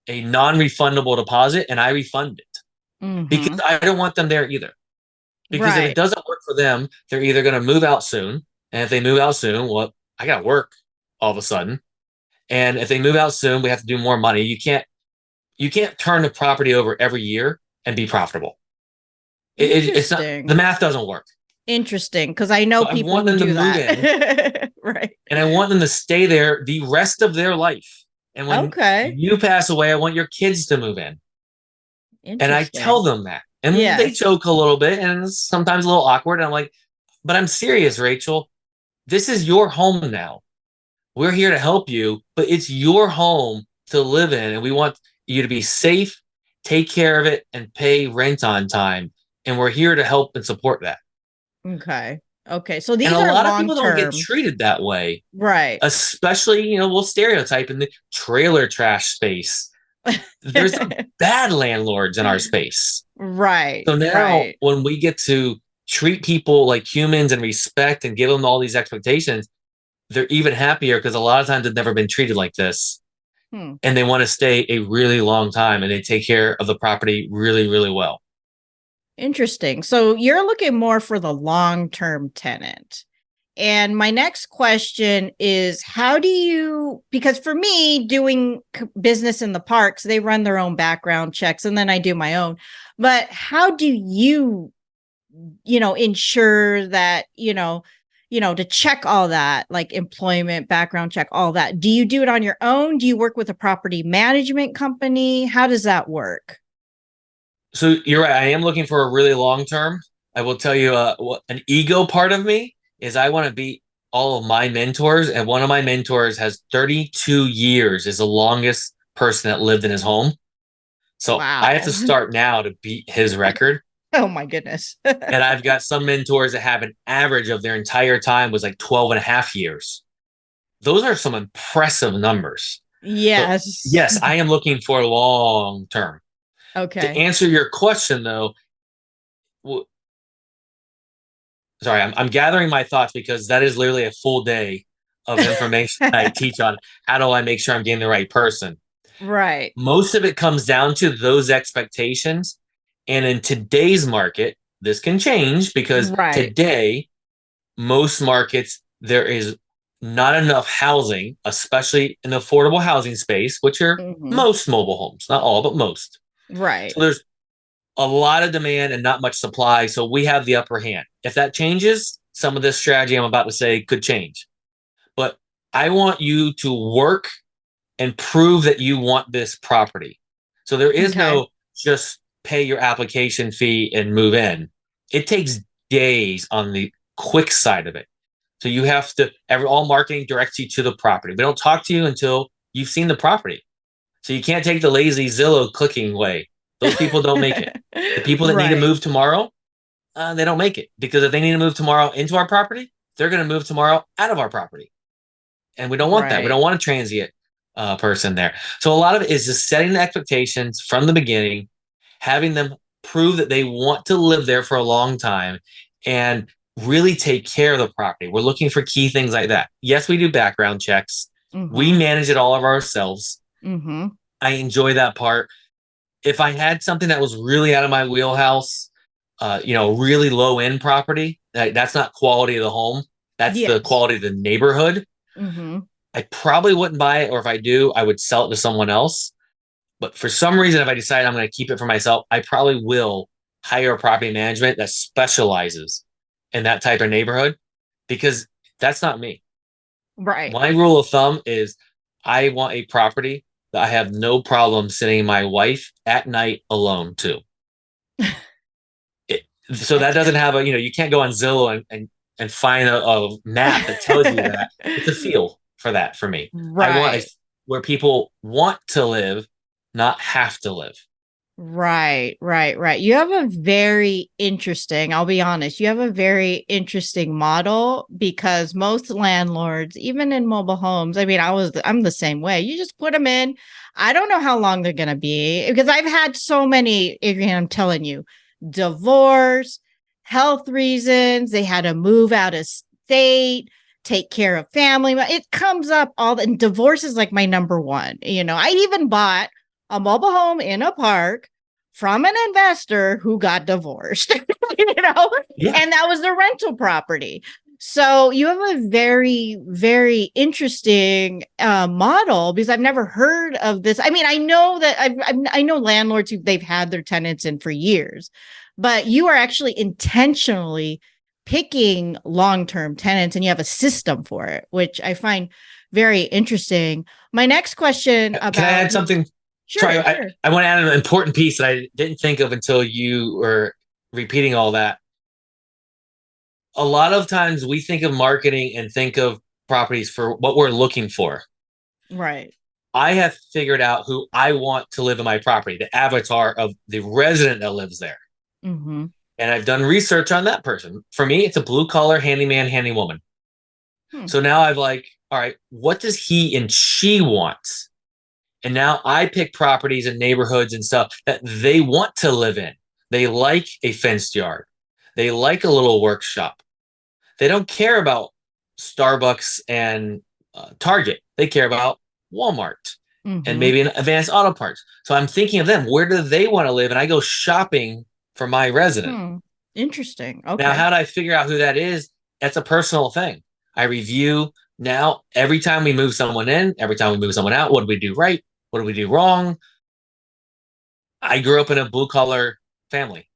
a non-refundable deposit, and I refund it because I don't want them there either. Because if it doesn't work for them, they're either going to move out soon. And if they move out soon, well, I got to work all of a sudden. And if they move out soon, we have to do more money. You can't turn the property over every year and be profitable. It's not, the Interesting. math doesn't work. Interesting. Because I know So I people want who them to do move in, that. Right. and I want them to stay there the rest of their life. And when Okay. you pass away, I want your kids to move in. And I tell Interesting. them that. And they Yes. joke a little bit and it's sometimes a little awkward. And I'm like, but I'm serious, Rachel. This is your home now. We're here to help you, but it's your home to live in. And we want you to be safe, take care of it, and pay rent on time. And we're here to help and support that. Okay. Okay. So And these a are lot of long people don't get term. treated that way, Right. especially, we'll stereotype in the trailer trash space. There's some bad landlords in our space. Right. So now Right. when we get to treat people like humans and respect and give them all these expectations, they're even happier because a lot of times they've never been treated like this. Hmm. And they want to stay a really long time and they take care of the property really, really well. Interesting. So you're looking more for the long term tenant. And my next question is how do you, because for me, doing business in the parks, they run their own background checks and then I do my own. But how do you, ensure that, to check all that, like employment, background check, all that? Do you do it on your own? Do you work with a property management company? How does that work? So you're right. I am looking for a really long term. I will tell you, an ego part of me is I want to beat all of my mentors. And one of my mentors has 32 years, is the longest person that lived in his home. So I have Wow. to start now to beat his record. Oh my goodness. And I've got some mentors that have an average of their entire time was like 12 and a half years. Those are some impressive numbers. So, Yes. yes, I am looking for long term. To Okay. answer your question, though, sorry, I'm gathering my thoughts because that is literally a full day of information I teach on how do I make sure I'm getting the right person. Right. Most of it comes down to those expectations. And in today's market, this can change because Right. today, most markets, there is not enough housing, especially in the affordable housing space, which are Mhm. most mobile homes, not all, but most. Right. So there's a lot of demand and not much supply. So we have the upper hand. If that changes, some of this strategy I'm about to say could change. But I want you to work and prove that you want this property. So there is Okay. no just pay your application fee and move in. It takes days on the quick side of it. So you have to, all marketing directs you to the property. We don't talk to you until you've seen the property. So you can't take the lazy Zillow clicking way. Those people don't make it. The people that need to Right. move tomorrow, they don't make it because if they need to move tomorrow into our property, they're going to move tomorrow out of our property. And we don't want that. We Right. don't want a transient person there. So a lot of it is just setting the expectations from the beginning, having them prove that they want to live there for a long time and really take care of the property. We're looking for key things like that. Yes, we do background checks. We Mhm. manage it all of ourselves. Mhm. I enjoy that part. If I had something that was really out of my wheelhouse, really low end property, that's not quality of the home. That's the Yes. quality of the neighborhood. Mhm. I probably wouldn't buy it, or if I do, I would sell it to someone else. But for some reason, if I decide I'm going to keep it for myself, I probably will hire a property management that specializes in that type of neighborhood because that's not me. Right. My rule of thumb is I want a property that I have no problem sending my wife at night alone to. So that doesn't have you can't go on Zillow and find a map that tells you that. It's a feel for that for me. I want Right. where people want to live, not have to live. Right, right, right. You have a very interesting, I'll be honest, you have a very interesting model because most landlords, even in mobile homes, I mean, I'm the same way. You just put them in. I don't know how long they're going to be because I've had so many, Adrian, I'm telling you, divorce, health reasons, they had to move out of state, take care of family. It comes up all the, and divorce is like my number one. I even bought a mobile home in a park from an investor who got divorced, Yeah. and that was the rental property. So you have a very, very interesting model because I've never heard of this. I mean, I know that I know landlords who they've had their tenants in for years, but you are actually intentionally picking long-term tenants and you have a system for it, which I find very interesting. My next question Can I about add something? Sorry, sure, sure. I want to add an important piece that I didn't think of until you were repeating all that. A lot of times we think of marketing and think of properties for what we're looking for. Right. I have figured out who I want to live in my property, the avatar of the resident that lives there. Mm-hmm. And I've done research on that person. For me, it's a blue collar handyman, handywoman. Hmm. So now I've like, all right, what does he and she want? And now I pick properties and neighborhoods and stuff that they want to live in. They like a fenced yard. They like a little workshop. They don't care about Starbucks and Target. They care about Walmart and Mm-hmm. maybe an Advanced Auto Parts. So I'm thinking of them. Where do they want to live? And I go shopping for my resident. Hmm. Interesting. Now, Okay. how do I figure out who that is? That's a personal thing. I review now every time we move someone in, every time we move someone out. What do we do right? What do we do wrong? I grew up in a blue collar family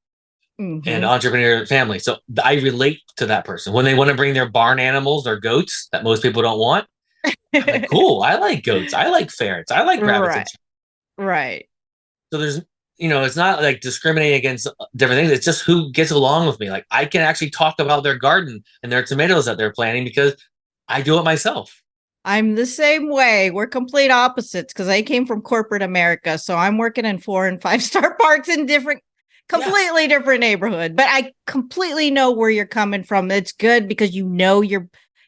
and Mm-hmm. entrepreneur family. So I relate to that person. When they want to bring their barn animals or goats that most people don't want, I'm like, cool. I like goats. I like ferrets. I like rabbits. Right. Right. So there's, it's not like discriminating against different things. It's just who gets along with me. Like I can actually talk about their garden and their tomatoes that they're planting because I do it myself. I'm the same way. We're complete opposites because I came from corporate America. So I'm working in 4 and 5 star parks in different, Yes. completely different neighborhood. But I completely know where you're coming from. It's good because you know Yes.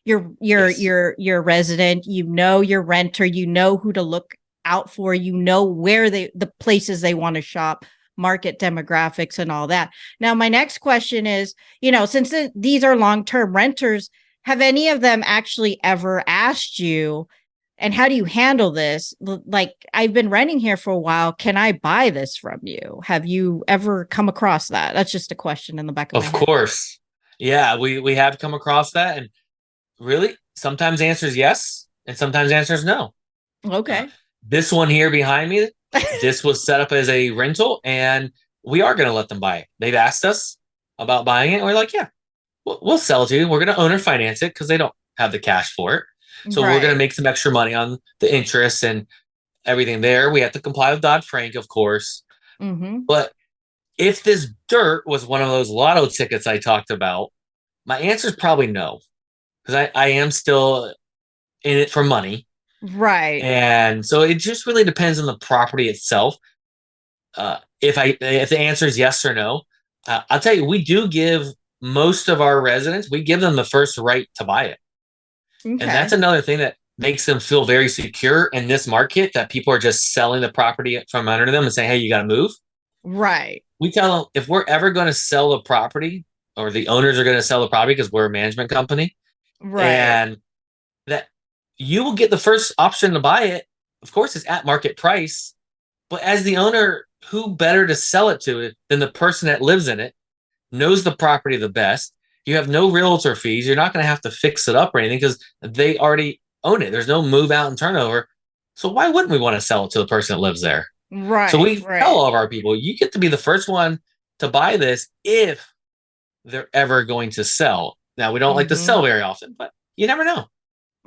your resident, you know your renter, you know who to look out for, you know where the places they want to shop, market demographics and all that. Now, my next question is, since these are long-term renters, have any of them actually ever asked you, and how do you handle this? Like, I've been renting here for a while. Can I buy this from you? Have you ever come across that? That's just a question in the back of my Of head. course. Yeah, we have come across that. And really, sometimes the answer is yes, and sometimes the answer is no. Uh, Okay. this one here behind me, this was set up as a rental, and we are going to let them buy it. They've asked us about buying it. And we're like, yeah, we'll sell it to you. We're going to owner finance it because they don't have the cash for it. So we're going to Right. make some extra money on the interest and everything there. We have to comply with Dodd-Frank, of course. Mm-hmm. But if this dirt was one of those lotto tickets I talked about, my answer is probably no, because I am still in it for money. Right. And so it just really depends on the property itself. If the answer is yes or no, I'll tell you, we do give most of our residents, we give them the first right to buy it. And that's Okay. another thing that makes them feel very secure in this market, that people are just selling the property from under them and saying, hey, you got to move. Right. We tell them if we're ever going to sell the property or the owners are going to sell the property because we're a management company, Right. and that you will get the first option to buy it. Of course, it's at market price, but as the owner, who better to sell it to it than the person that lives in it, knows the property the best? You have no realtor fees. You're not going to have to fix it up or anything because they already own it. There's no move out and turnover. So why wouldn't we want to sell it to the person that lives there? So Right. we tell Right. all of our people, you get to be the first one to buy this if they're ever going to sell. Now, we don't like to Mm-hmm. sell very often, but you never know.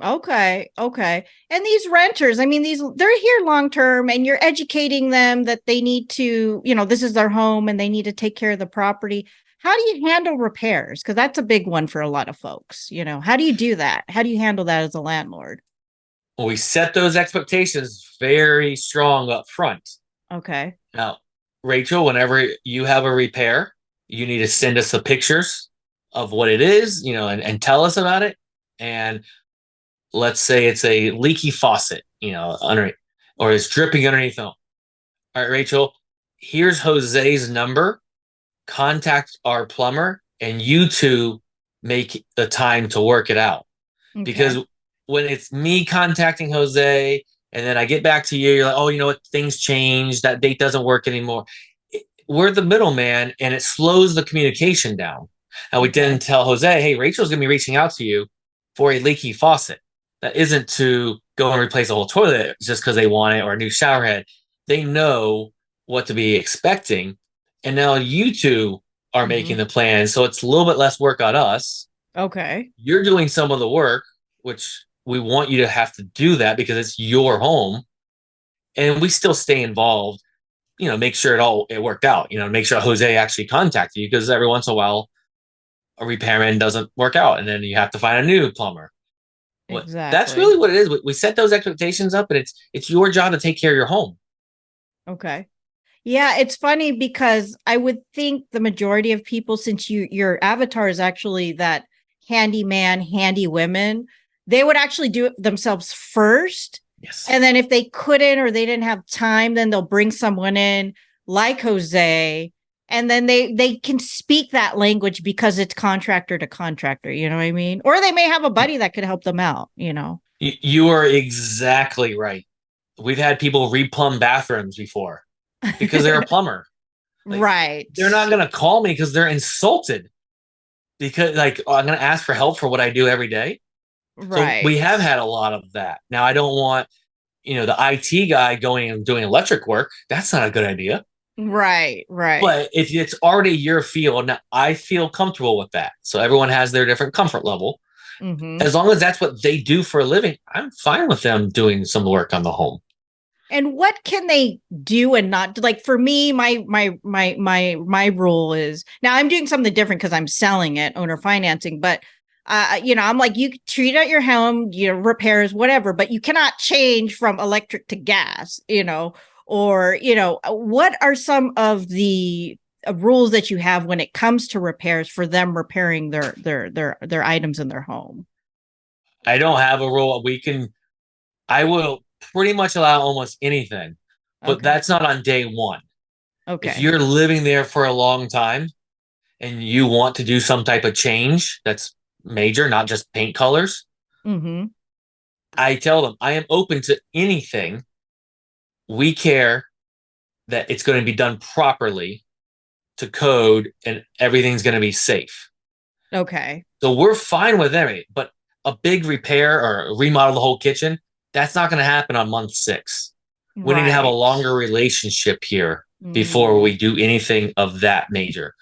Okay. Okay. And these renters, I mean, they're here long term and you're educating them that they need to, this is their home and they need to take care of the property. How do you handle repairs? Because that's a big one for a lot of folks. How do you do that? How do you handle that as a landlord? Well, we set those expectations very strong up front. Okay. Now, Rachel, whenever you have a repair, you need to send us the pictures of what it is, and tell us about it. And let's say it's a leaky faucet, under, or it's dripping underneath them. All right, Rachel, here's Jose's number. Contact our plumber, and you two make the time to work it out. Because Okay. when it's me contacting Jose and then I get back to you, you're like, oh, you know what? Things change. That date doesn't work anymore. We're the middleman and it slows the communication down. Now we Okay. didn't tell Jose, hey, Rachel's going to be reaching out to you for a leaky faucet. That isn't to go and replace a whole toilet just because they want it or a new shower head. They know what to be expecting. And now you two are making Hmm. the plan. So it's a little bit less work on us. Okay. You're doing some of the work, which we want you to have to do that because it's your home. And we still stay involved, make sure it worked out, make sure Jose actually contacted you because every once in a while a repairman doesn't work out and then you have to find a new plumber. That's Exactly. really what it is. We set those expectations up and it's your job to take care of your home. Okay. Yeah, it's funny because I would think the majority of people, since your avatar is actually that handyman, handy women, they would actually do it themselves first. Yes. And then if they couldn't or they didn't have time, then they'll bring someone in like Jose. And then they can speak that language because it's contractor to contractor, you know what I mean? Or they may have a buddy that could help them out. You are exactly right. We've had people replumb bathrooms before because they're a plumber. Like Right. they're not going to call me because they're insulted because I'm going to ask for help for what I do every day. So we Right. have had a lot of that. Now I don't want, the IT guy going and doing electric work. That's not a good idea. Right. Right. But if it's already your field, now I feel comfortable with that. So everyone has their different comfort level. Mm-hmm. As long as that's what they do for a living, I'm fine with them doing some work on the home. And what can they do and not do? Like for me, my rule is now I'm doing something different because I'm selling it, owner financing. But I'm like, you treat it at your home, repairs, whatever, but you cannot change from electric to gas, or what are some of the rules that you have when it comes to repairs for them repairing their items in their home? I don't have a rule. I will pretty much allow almost anything, but Okay. that's not on day one. If Okay. you're living there for a long time and you want to do some type of change that's major, not just paint colors, Mm-hmm. I tell them I am open to anything. We care that it's going to be done properly to code and everything's going to be safe. Okay. So we're fine with everything, but a big repair or remodel the whole kitchen, that's not going to happen on month 6. We need to have a Right. longer relationship here before Mm. we do anything of that major.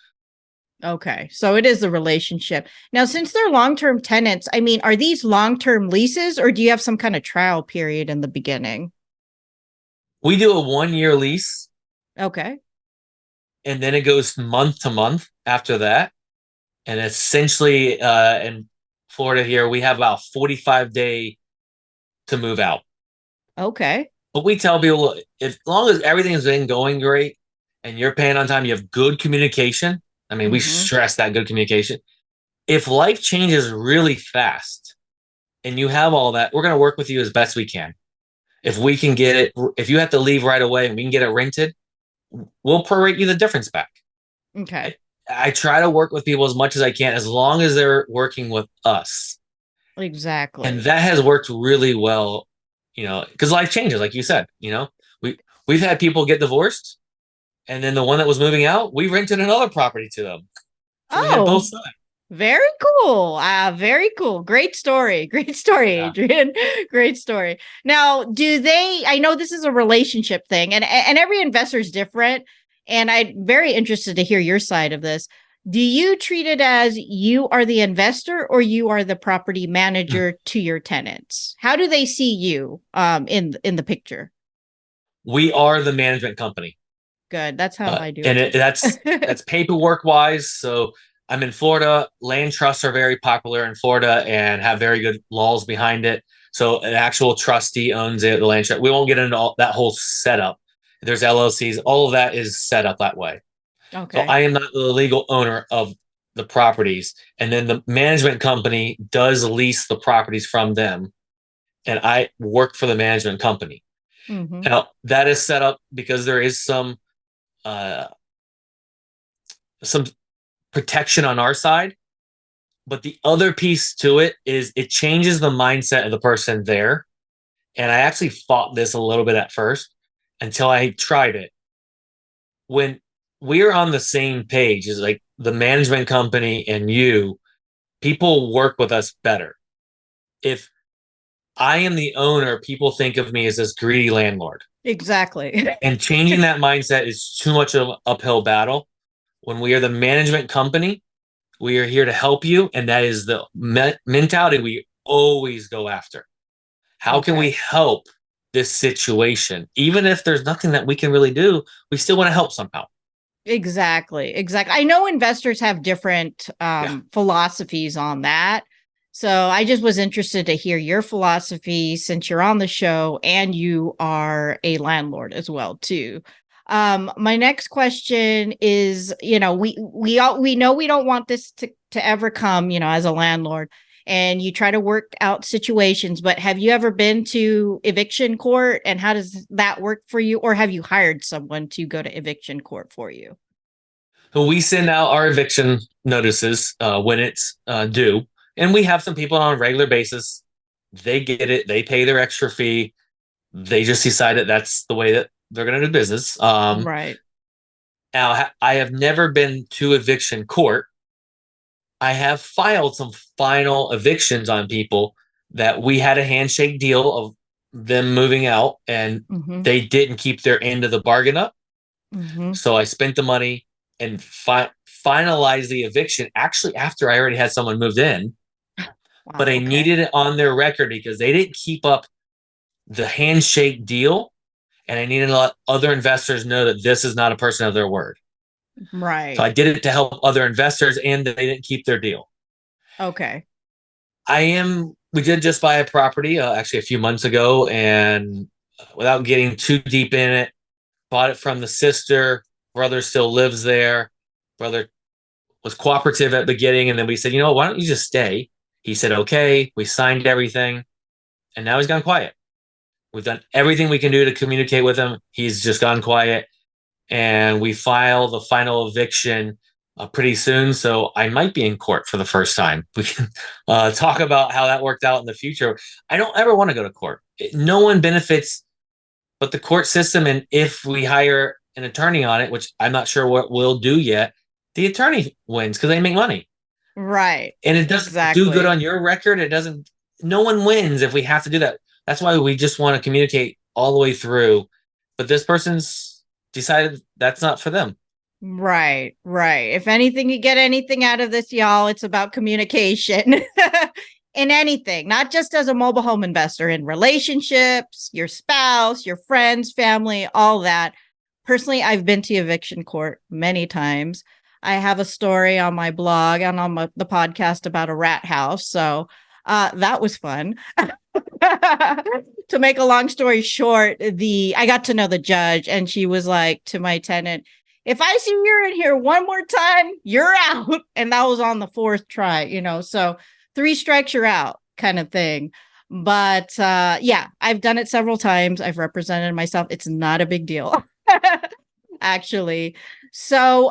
Okay. So it is a relationship. Now, since they're long-term tenants, I mean, are these long-term leases or do you have some kind of trial period in the beginning? We do a 1-year lease Okay. and then it goes month to month after that. And essentially, in Florida here, we have about 45-day to move out. Okay. But we tell people, as long as everything's been going great and you're paying on time, you have good communication. I mean, we Mm-hmm. stress that good communication. If life changes really fast and you have all that, we're going to work with you as best we can. If we can get it, if you have to leave right away and we can get it rented, we'll prorate you the difference back. Okay. I try to work with people as much as I can, as long as they're working with us. And Exactly. that has worked really well, because life changes, like you said, we've had people get divorced. And then the one that was moving out, we rented another property to them. So we had both Oh, sides. very cool. Very cool. Great story. Great story, Yeah. Adrian. Great story. Now, I know this is a relationship thing and every investor is different. And I'm very interested to hear your side of this. Do you treat it as you are the investor or you are the property manager to your tenants? How do they see you in the picture? We are the management company. Good. That's how I do And it too. that's paperwork wise. So I'm in Florida. Land trusts are very popular in Florida and have very good laws behind it. So an actual trustee owns it, the land trust. We won't get into that whole setup. There's LLCs. All of that is set up that way. So Okay. I am not the legal owner of the properties. And then the management company does lease the properties from them. And I work for the management company. Mm-hmm. Now that is set up because there is uh, some protection on our side. But the other piece to it is it changes the mindset of the person there. And I actually fought this a little bit at first until I tried it. When we're on the same page, is like the management company and you, people work with us better. If I am the owner, people think of me as this greedy landlord. Exactly. And changing that mindset is too much of an uphill battle. When we are the management company, we are here to help you. And that is the mentality we always go after. How can we Okay. help this situation? Even if there's nothing that we can really do, we still want to help somehow. Exactly. Exactly. I know investors have different Yeah. philosophies on that. So I just was interested to hear your philosophy since you're on the show and you are a landlord as well too. My next question is, we know we don't want this to ever come, as a landlord, and you try to work out situations, but have you ever been to eviction court, and how does that work for you, or have you hired someone to go to eviction court for you? So we send out our eviction notices when it's due, and we have some people on a regular basis. They get it. They pay their extra fee. They just decide that that's the way that they're going to do business. Right. Now, I have never been to eviction court. I have filed some final evictions on people that we had a handshake deal of them moving out, and Mm-hmm. they didn't keep their end of the bargain up. Mm-hmm. So I spent the money and finalized the eviction actually after I already had someone moved in, but Wow. I Okay. needed it on their record because they didn't keep up the handshake deal. And I needed to let other investors know that this is not a person of their word. So Right. I did it to help other investors and they didn't keep their deal. Okay. We did just buy a property actually a few months ago, and without getting too deep in it, bought it from the sister. Brother still lives there. Brother was cooperative at the beginning, and then we said, why don't you just stay? He said, okay. We signed everything, and now he's gone quiet. We've done everything we can do to communicate with him. He's just gone quiet, and we file the final eviction pretty soon. So I might be in court for the first time. We can talk about how that worked out in the future. I don't ever want to go to court. No one benefits but the court system. And if we hire an attorney on it, which I'm not sure what we'll do yet, the attorney wins because they make money. Right. And it doesn't do good Exactly. on your record. It doesn't, no one wins if we have to do that. That's why we just want to communicate all the way through. But this person's decided that's not for them. Right. Right. If anything, you get anything out of this, y'all, it's about communication in anything, not just as a mobile home investor, in relationships, your spouse, your friends, family, all that. Personally, I've been to eviction court many times. I have a story on my blog and on the podcast about a rat house. So that was fun. To make a long story short, I got to know the judge, and she was like to my tenant, if I see you're in here one more time, you're out. And that was on the fourth try, so 3 strikes, you're out kind of thing. But yeah, I've done it several times. I've represented myself. It's not a big deal, actually. So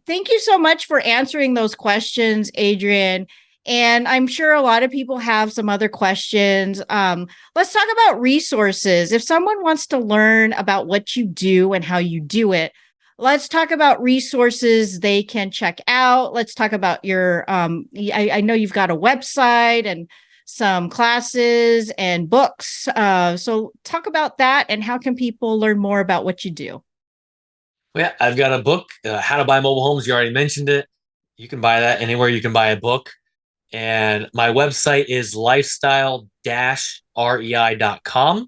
thank you so much for answering those questions, Adrian. And I'm sure a lot of people have some other questions. Let's talk about resources. If someone wants to learn about what you do and how you do it, let's talk about resources they can check out. Let's talk about your, I know you've got a website and some classes and books. So talk about that, and how can people learn more about what you do? Yeah, I've got a book, How to Buy Mobile Homes. You already mentioned it. You can buy that anywhere you can buy a book. And my website is lifestyle-rei.com.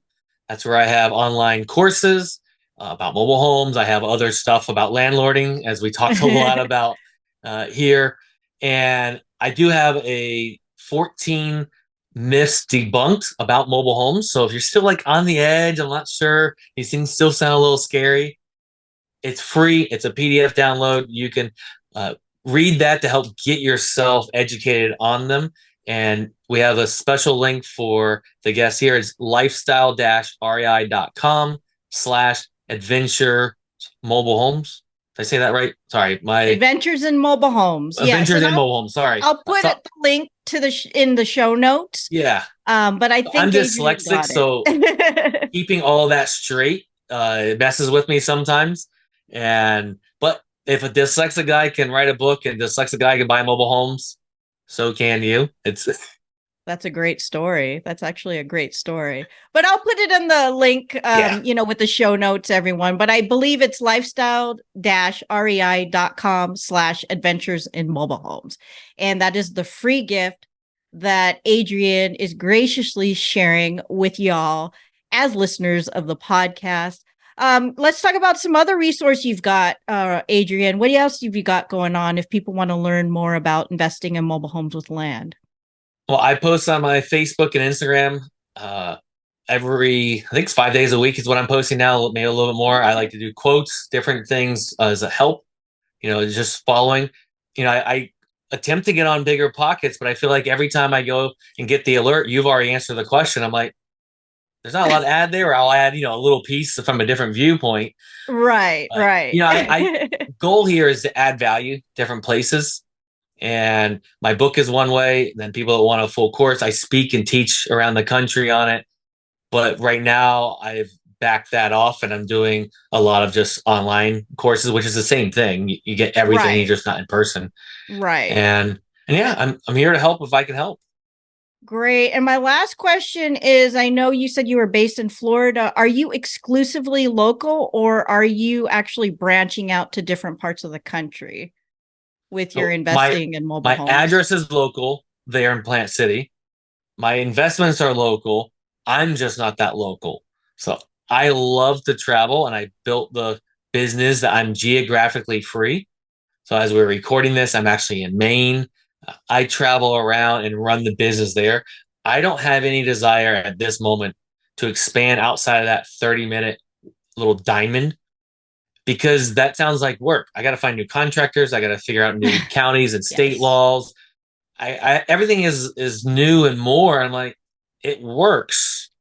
That's where I have online courses about mobile homes. I have other stuff about landlording, as we talked a lot about here. And I do have a 14 myths debunked about mobile homes. So if you're still like on the edge, I'm not sure, these things still sound a little scary, it's free. It's a PDF download. You can read that to help get yourself educated on them. And we have a special link for the guests here. It's lifestyle-rei.com/adventure mobile homes. Did I say that right? Sorry, my Adventures in Mobile Homes. Yes, adventures and in mobile homes. Sorry. I'll put So, the link to in the show notes. yeah, But I I'm think Adrian dyslexic, got so it. keeping all that straight it messes with me sometimes. And but if a dyslexic guy can write a book and a dyslexic guy can buy mobile homes, so can you. It's That's a great story. That's actually a great story. But I'll put it in the link, yeah. with the show notes, everyone. But I believe it's lifestyle-rei.com/adventures in mobile homes. And that is the free gift that Adrian is graciously sharing with y'all as listeners of the podcast. Let's talk about some other resource you've got, Adrian. What else have you got going on if people want to learn more about investing in mobile homes with land? Well, I post on my Facebook and Instagram every, I think it's 5 days a week is what I'm posting now, maybe a little bit more. I like to do quotes, different things as a help, just following. I attempt to get on bigger pockets, but I feel like every time I go and get the alert, you've already answered the question. I'm like, there's not a lot to add there. Or I'll add, a little piece from a different viewpoint. Right, But, right. I goal here is to add value, different places. And my book is one way. Then people that want a full course, I speak and teach around the country on it. But right now, I've backed that off, and I'm doing a lot of just online courses, which is the same thing. You get everything, Right. you're just not in person. Right. And yeah, I'm here to help if I can help. Great. And my last question is, I know you said you were based in Florida. Are you exclusively local, or are you actually branching out to different parts of the country with your So my investing in mobile my homes? address is local there in Plant City. My investments are local. I'm just not that local. So I love to travel, and I built the business that I'm geographically free. So as we're recording this, I'm actually in Maine. I travel around and run the business there. I don't have any desire at this moment to expand outside of that 30-minute little diamond, because that sounds like work. I got to find new contractors. I got to figure out new counties and state Yes. laws. Everything is new and more. I'm like, it works.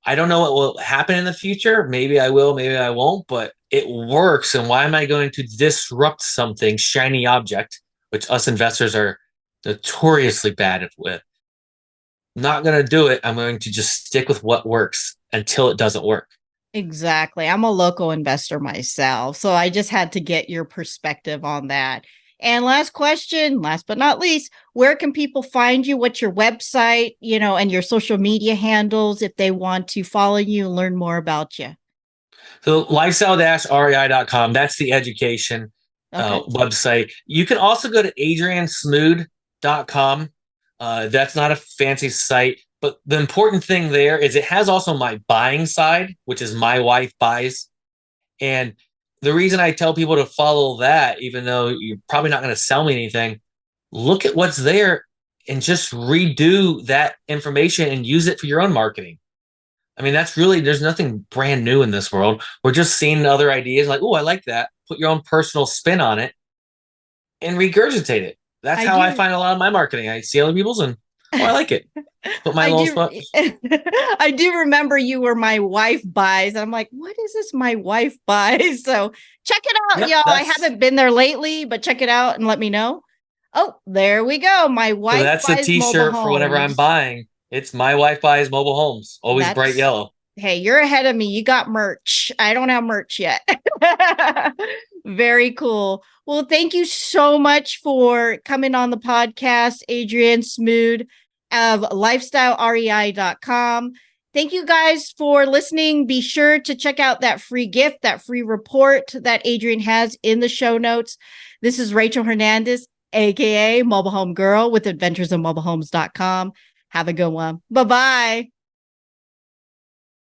I don't know what will happen in the future. Maybe I will, maybe I won't, but it works. And why am I going to disrupt something, shiny object, which us investors are notoriously bad with? Not going to do it. I'm going to just stick with what works until it doesn't work. Exactly. I'm a local investor myself, so I just had to get your perspective on that. And last question, last but not least, where can people find you? What's your website, and your social media handles if they want to follow you and learn more about you? So lifestyle-rei.com, that's the education Okay. website. You can also go to adriansmood.com. That's not a fancy site, but the important thing there is it has also my buying side, which is My Wife Buys. And the reason I tell people to follow that, even though you're probably not going to sell me anything, look at what's there and just redo that information and use it for your own marketing. I mean, that's really, there's nothing brand new in this world. We're just seeing other ideas like, oh, I like that. Put your own personal spin on it and regurgitate it. That's I how I do. find a lot of my marketing. I see other people's and, oh, I like it. Put my I little do. spot. I do remember you were My Wife Buys. I'm like, what is this My Wife Buys? So check it out, Yep, y'all. I that's haven't been there lately, but check it out and let me know. Oh, there we go. My so Wife that's the Buys Mobile t-shirt for whatever I'm Homes. buying. It's My Wife Buys Mobile Homes. Always bright That's, yellow. hey, you're ahead of me. You got merch. I don't have merch yet. Very cool. Well, thank you so much for coming on the podcast, Adrian Smood of lifestyle-rei.com. Thank you guys for listening. Be sure to check out that free gift, that free report that Adrian has in the show notes. This is Rachel Hernandez, aka Mobile Home Girl with adventuresinmobilehomes.com. Have a good one. Bye-bye.